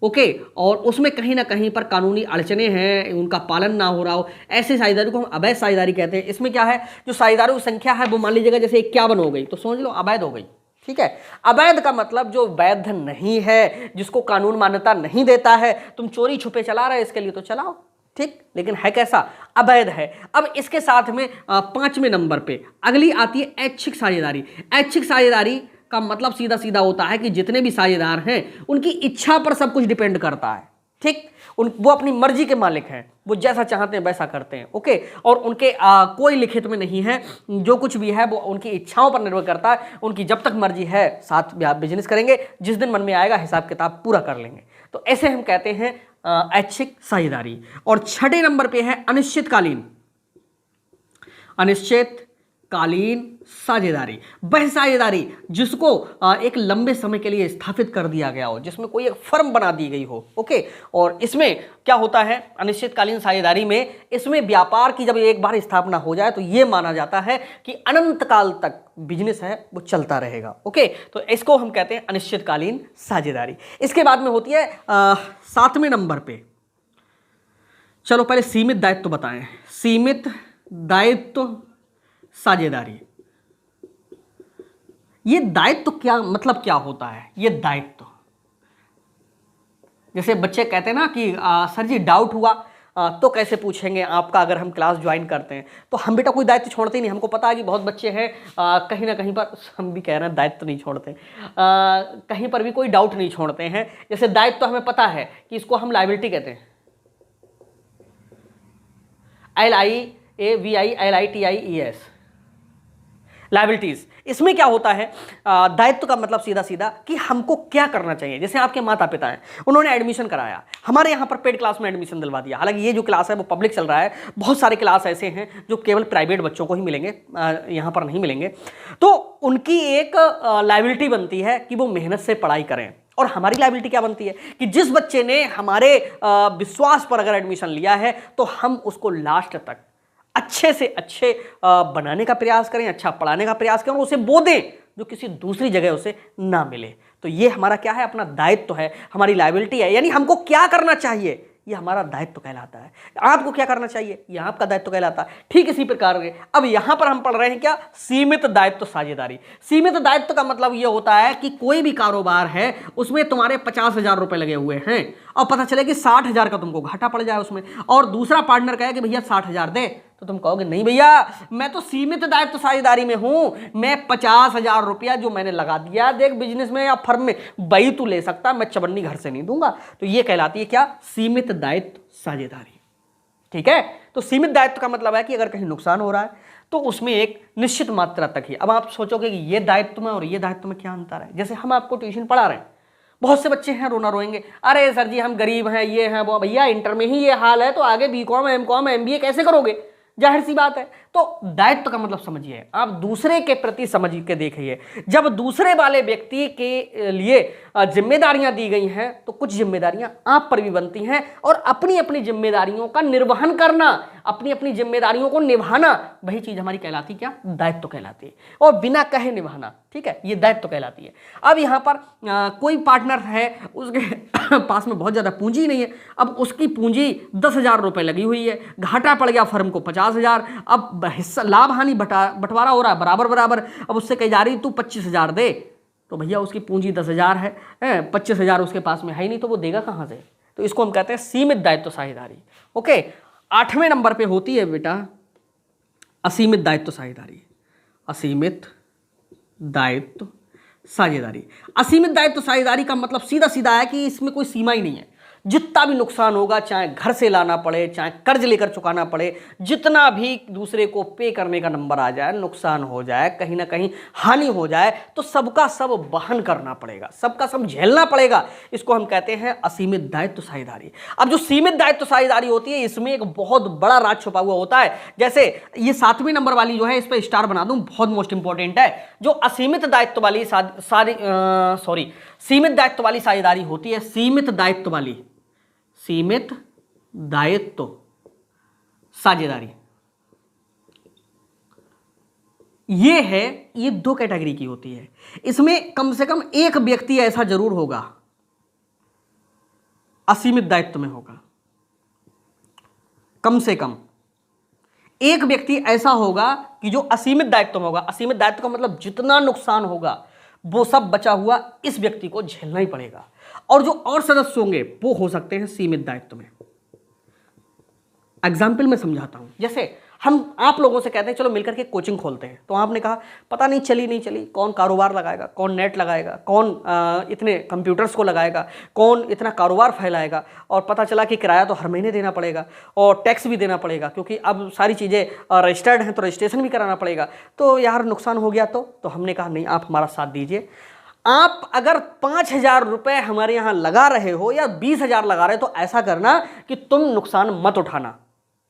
ओके, और उसमें कहीं ना कहीं पर कानूनी अड़चने हैं, उनका पालन ना हो रहा हो, ऐसे साझेदारी को हम अवैध साझेदारी कहते हैं। इसमें क्या है, जो साझेदारों की संख्या है वो मान लीजिएगा जैसे 51 हो गई तो समझ लो अवैध हो गई। ठीक है, अवैध का मतलब जो वैध नहीं है, जिसको कानून मान्यता नहीं देता है। तुम चोरी छुपे चला रहे इसके लिए तो चलाओ, ठीक, लेकिन है कैसा, अवैध है। अब इसके साथ में 5वें नंबर पे अगली आती है ऐच्छिक साझेदारी। ऐच्छिक साझेदारी का मतलब सीधा सीधा होता है कि जितने भी साझेदार हैं उनकी इच्छा पर सब कुछ डिपेंड करता है। ठीक, वो अपनी मर्जी के मालिक हैं, वो जैसा चाहते हैं वैसा करते हैं। ओके, और उनके कोई लिखित में नहीं है, जो कुछ भी है वो उनकी इच्छाओं पर निर्भर करता है। उनकी जब तक मर्जी है साथ बिजनेस करेंगे, जिस दिन मन में आएगा हिसाब किताब पूरा कर लेंगे। तो ऐसे हम कहते हैं ऐच्छिक साझेदारी। और 6 नंबर पे है अनिश्चितकालीन। अनिश्चितकालीन साझेदारी, वह साझेदारी जिसको एक लंबे समय के लिए स्थापित कर दिया गया हो, जिसमें कोई एक फर्म बना दी गई हो। ओके, और इसमें क्या होता है, अनिश्चितकालीन साझेदारी में इसमें व्यापार की जब एक बार स्थापना हो जाए तो यह माना जाता है कि अनंत काल तक बिजनेस है वो चलता रहेगा। ओके, तो इसको हम कहते हैं अनिश्चितकालीन साझेदारी। इसके बाद में होती है 7वें नंबर पे, चलो पहले सीमित दायित्व बताएं। सीमित दायित्व साझेदारी, ये दायित्व क्या मतलब क्या होता है? ये दायित्व, जैसे बच्चे कहते हैं ना कि सर जी डाउट हुआ तो कैसे पूछेंगे आपका, अगर हम क्लास ज्वाइन करते हैं तो हम बेटा कोई दायित्व छोड़ते ही नहीं। हमको पता है कि बहुत बच्चे हैं कहीं ना कहीं पर, हम भी कह रहे हैं दायित्व नहीं छोड़ते, कहीं पर भी कोई डाउट नहीं छोड़ते हैं। जैसे दायित्व तो हमें पता है कि इसको हम लायबिलिटी कहते हैं, LIABILITIES, लायबिलिटीज। इसमें क्या होता है, दायित्व का मतलब सीधा सीधा कि हमको क्या करना चाहिए। जैसे आपके माता पिता हैं, उन्होंने एडमिशन कराया, हमारे यहाँ पर पेड क्लास में एडमिशन दिलवा दिया। हालांकि ये जो क्लास है वो पब्लिक चल रहा है, बहुत सारे क्लास ऐसे हैं जो केवल प्राइवेट बच्चों को ही मिलेंगे, यहाँ पर नहीं मिलेंगे। तो उनकी एक लायबिलिटी बनती है कि वो मेहनत से पढ़ाई करें। और हमारी लायबिलिटी क्या बनती है कि जिस बच्चे ने हमारे विश्वास पर अगर एडमिशन लिया है तो हम उसको लास्ट तक अच्छे से अच्छे बनाने का प्रयास करें, अच्छा पढ़ाने का प्रयास करें, उसे वो दें जो किसी दूसरी जगह उसे ना मिले। तो ये हमारा क्या है, अपना दायित्व है, हमारी लायबिलिटी है। यानी हमको क्या करना चाहिए, ये हमारा दायित्व कहलाता है। आपको क्या करना चाहिए, ये आपका दायित्व कहलाता है। ठीक इसी प्रकार के अब यहां पर हम पढ़ रहे हैं क्या, सीमित दायित्व साझेदारी। सीमित दायित्व का मतलब ये होता है कि कोई भी कारोबार है उसमें तुम्हारे 50,000 रुपए लगे हुए हैं और पता चले कि 60,000 का तुमको घाटा पड़ जाए उसमें, और दूसरा पार्टनर कहे कि भैया 60,000 दे, तो तुम कहोगे नहीं भैया मैं तो सीमित दायित्व साझेदारी में हूं, मैं 50,000 रुपया जो मैंने लगा दिया देख बिजनेस में या फर्म में वही तू ले सकता, मैं चवन्नी घर से नहीं दूंगा। तो ये कहलाती है क्या, सीमित दायित्व साझेदारी। ठीक है, तो सीमित दायित्व का मतलब है कि अगर कहीं नुकसान हो रहा है तो उसमें एक निश्चित मात्रा तक ही। अब आप सोचोगे कि ये दायित्व में और ये दायित्व में क्या अंतर है। जैसे हम आपको ट्यूशन पढ़ा रहे हैं, बहुत से बच्चे हैं रोना रोएंगे, अरे सर जी हम गरीब हैं, ये हैं वो। भैया इंटर में ही ये हाल है तो आगे बीकॉम, एमकॉम, एमबीए कैसे करोगे जाहिर सी बात है। तो दायित्व का मतलब समझिए, आप दूसरे के प्रति समझ के देखिए। जब दूसरे वाले व्यक्ति के लिए जिम्मेदारियां दी गई हैं तो कुछ जिम्मेदारियां आप पर भी बनती हैं, और अपनी अपनी जिम्मेदारियों का निर्वहन करना, अपनी अपनी जिम्मेदारियों को निभाना, वही चीज हमारी कहलाती क्या? दायित्व कहलाती है। और बिना कहे निभाना, ठीक है, ये दायित्व कहलाती है। अब यहां पर कोई पार्टनर है, उसके पास में बहुत ज्यादा पूंजी नहीं है, अब उसकी पूंजी 10,000 रुपए लगी हुई है, घाटा पड़ गया फर्म को 50,000, अब हिस्सा लाभ हानि बंटवारा हो रहा है बराबर बराबर, अब उससे कही जा रही तू 25,000 दे, तो भैया उसकी पूंजी 10,000 है, 25,000 उसके पास में है ही नहीं, तो वो देगा कहां से? तो इसको हम कहते हैं सीमित दायित्व साझेदारी। ओके, 8वें नंबर पे होती है बेटा असीमित दायित्व साझेदारी। असीमित दायित्व साझेदारी। असीमित दायित्व साझेदारी का मतलब सीधा सीधा है कि इसमें कोई सीमा ही नहीं है। जितना भी नुकसान होगा, चाहे घर से लाना पड़े, चाहे कर्ज लेकर चुकाना पड़े, जितना भी दूसरे को पे करने का नंबर आ जाए, नुकसान हो जाए, कहीं ना कहीं हानि हो जाए, तो सबका सब वहन करना पड़ेगा, सबका सब झेलना पड़ेगा। इसको हम कहते हैं असीमित दायित्व साझेदारी। अब जो सीमित दायित्व साझेदारी होती है, इसमें एक बहुत बड़ा राज छुपा हुआ होता है। जैसे ये 7वें नंबर वाली जो है, इस पर स्टार बना दूं, बहुत मोस्ट इंपॉर्टेंट है। जो असीमित दायित्व वाली सीमित दायित्व वाली साझेदारी होती है, सीमित दायित्व साझेदारी, ये 2 कैटेगरी की होती है। इसमें कम से कम एक व्यक्ति ऐसा जरूर होगा, असीमित दायित्व में होगा, कम से कम एक व्यक्ति ऐसा होगा कि जो असीमित दायित्व में होगा। असीमित दायित्व का मतलब जितना नुकसान होगा वो सब बचा हुआ इस व्यक्ति को झेलना ही पड़ेगा, और जो और सदस्य होंगे वो हो सकते हैं सीमित दायित्व में। एग्जाम्पल में समझाता हूं। जैसे हम आप लोगों से कहते हैं चलो मिलकर के कोचिंग खोलते हैं, तो आपने कहा पता नहीं चली नहीं चली, कौन कारोबार लगाएगा, कौन नेट लगाएगा, कौन इतने कंप्यूटर्स को लगाएगा, कौन इतना कारोबार फैलाएगा, और पता चला कि किराया तो हर महीने देना पड़ेगा और टैक्स भी देना पड़ेगा, क्योंकि अब सारी चीज़ें रजिस्टर्ड हैं तो रजिस्ट्रेशन भी कराना पड़ेगा। तो यार नुकसान हो गया। तो हमने कहा नहीं, आप हमारा साथ दीजिए। आप अगर 5,000 रुपये हमारे यहाँ लगा रहे हो या 20,000 लगा रहे हो, तो ऐसा करना कि तुम नुकसान मत उठाना।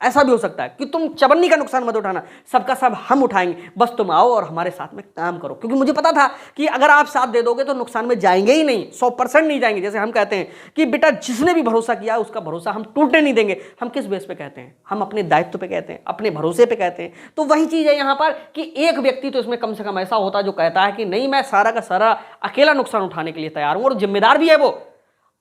ऐसा भी हो सकता है कि तुम चवन्नी का नुकसान मत उठाना, सबका सब हम उठाएंगे, बस तुम आओ और हमारे साथ में काम करो। क्योंकि मुझे पता था कि अगर आप साथ दे दोगे तो नुकसान में जाएंगे ही नहीं, 100% नहीं जाएंगे। जैसे हम कहते हैं कि बेटा जिसने भी भरोसा किया उसका भरोसा हम टूटने नहीं देंगे। हम किस बेस पे कहते हैं? हम अपने दायित्व पे कहते हैं, अपने भरोसे पे कहते हैं। तो वही चीज है यहाँ पर कि एक व्यक्ति तो इसमें कम से कम ऐसा होता है जो कहता है कि नहीं, मैं सारा का सारा अकेला नुकसान उठाने के लिए तैयार हूं, और जिम्मेदार भी है वो,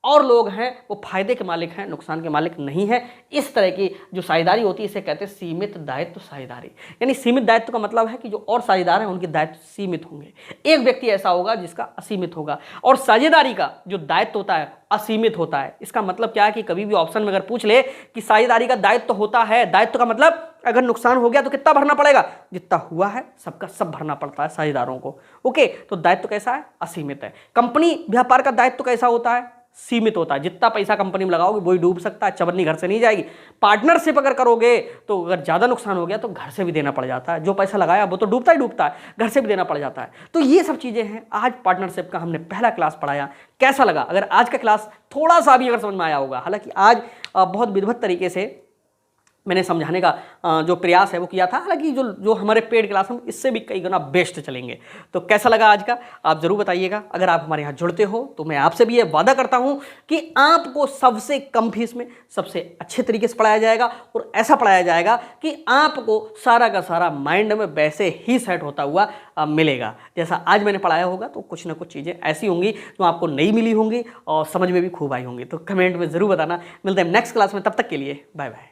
और लोग हैं वो फायदे के मालिक हैं, नुकसान के मालिक नहीं है। इस तरह की जो साझेदारी होती है इसे कहते हैं सीमित दायित्व साझेदारी। यानी सीमित दायित्व का मतलब है कि जो और साझेदार हैं उनके दायित्व सीमित होंगे, एक व्यक्ति ऐसा होगा जिसका असीमित होगा। और साझेदारी का जो दायित्व होता है असीमित होता है। इसका मतलब क्या है कि कभी भी ऑप्शन में अगर पूछ ले कि साझेदारी का दायित्व होता है, दायित्व का मतलब अगर नुकसान हो गया तो कितना भरना पड़ेगा? जितना हुआ है सबका सब भरना पड़ता है साझेदारों को। ओके, तो दायित्व कैसा है? असीमित है। कंपनी व्यापार का दायित्व कैसा होता है? सीमित होता है। जितना पैसा कंपनी में लगाओगे वही डूब सकता है, चवन्नी घर से नहीं जाएगी। पार्टनरशिप अगर करोगे तो अगर ज्यादा नुकसान हो गया तो घर से भी देना पड़ जाता है, जो पैसा लगाया वो तो डूबता ही डूबता है, घर से भी देना पड़ जाता है। तो ये सब चीजें हैं। आज पार्टनरशिप का हमने पहला क्लास पढ़ाया। कैसा लगा? अगर आज का क्लास थोड़ा सा भी अगर समझ में आया होगा, हालांकि आज बहुत विधिवत तरीके से मैंने समझाने का जो प्रयास है वो किया था, हालांकि जो हमारे पेड क्लास हैं इससे भी कई गुना बेस्ट चलेंगे। तो कैसा लगा आज का आप जरूर बताइएगा। अगर आप हमारे यहाँ जुड़ते हो तो मैं आपसे भी ये वादा करता हूँ कि आपको सबसे कम फीस में सबसे अच्छे तरीके से पढ़ाया जाएगा, और ऐसा पढ़ाया जाएगा कि आपको सारा का सारा माइंड में वैसे ही सेट होता हुआ मिलेगा जैसा आज मैंने पढ़ाया होगा। तो कुछ ना कुछ चीज़ें ऐसी होंगी जो आपको नहीं मिली होंगी और समझ में भी खूब आई होंगी। तो कमेंट में ज़रूर बताना। मिलते हैं नेक्स्ट क्लास में, तब तक के लिए बाय बाय।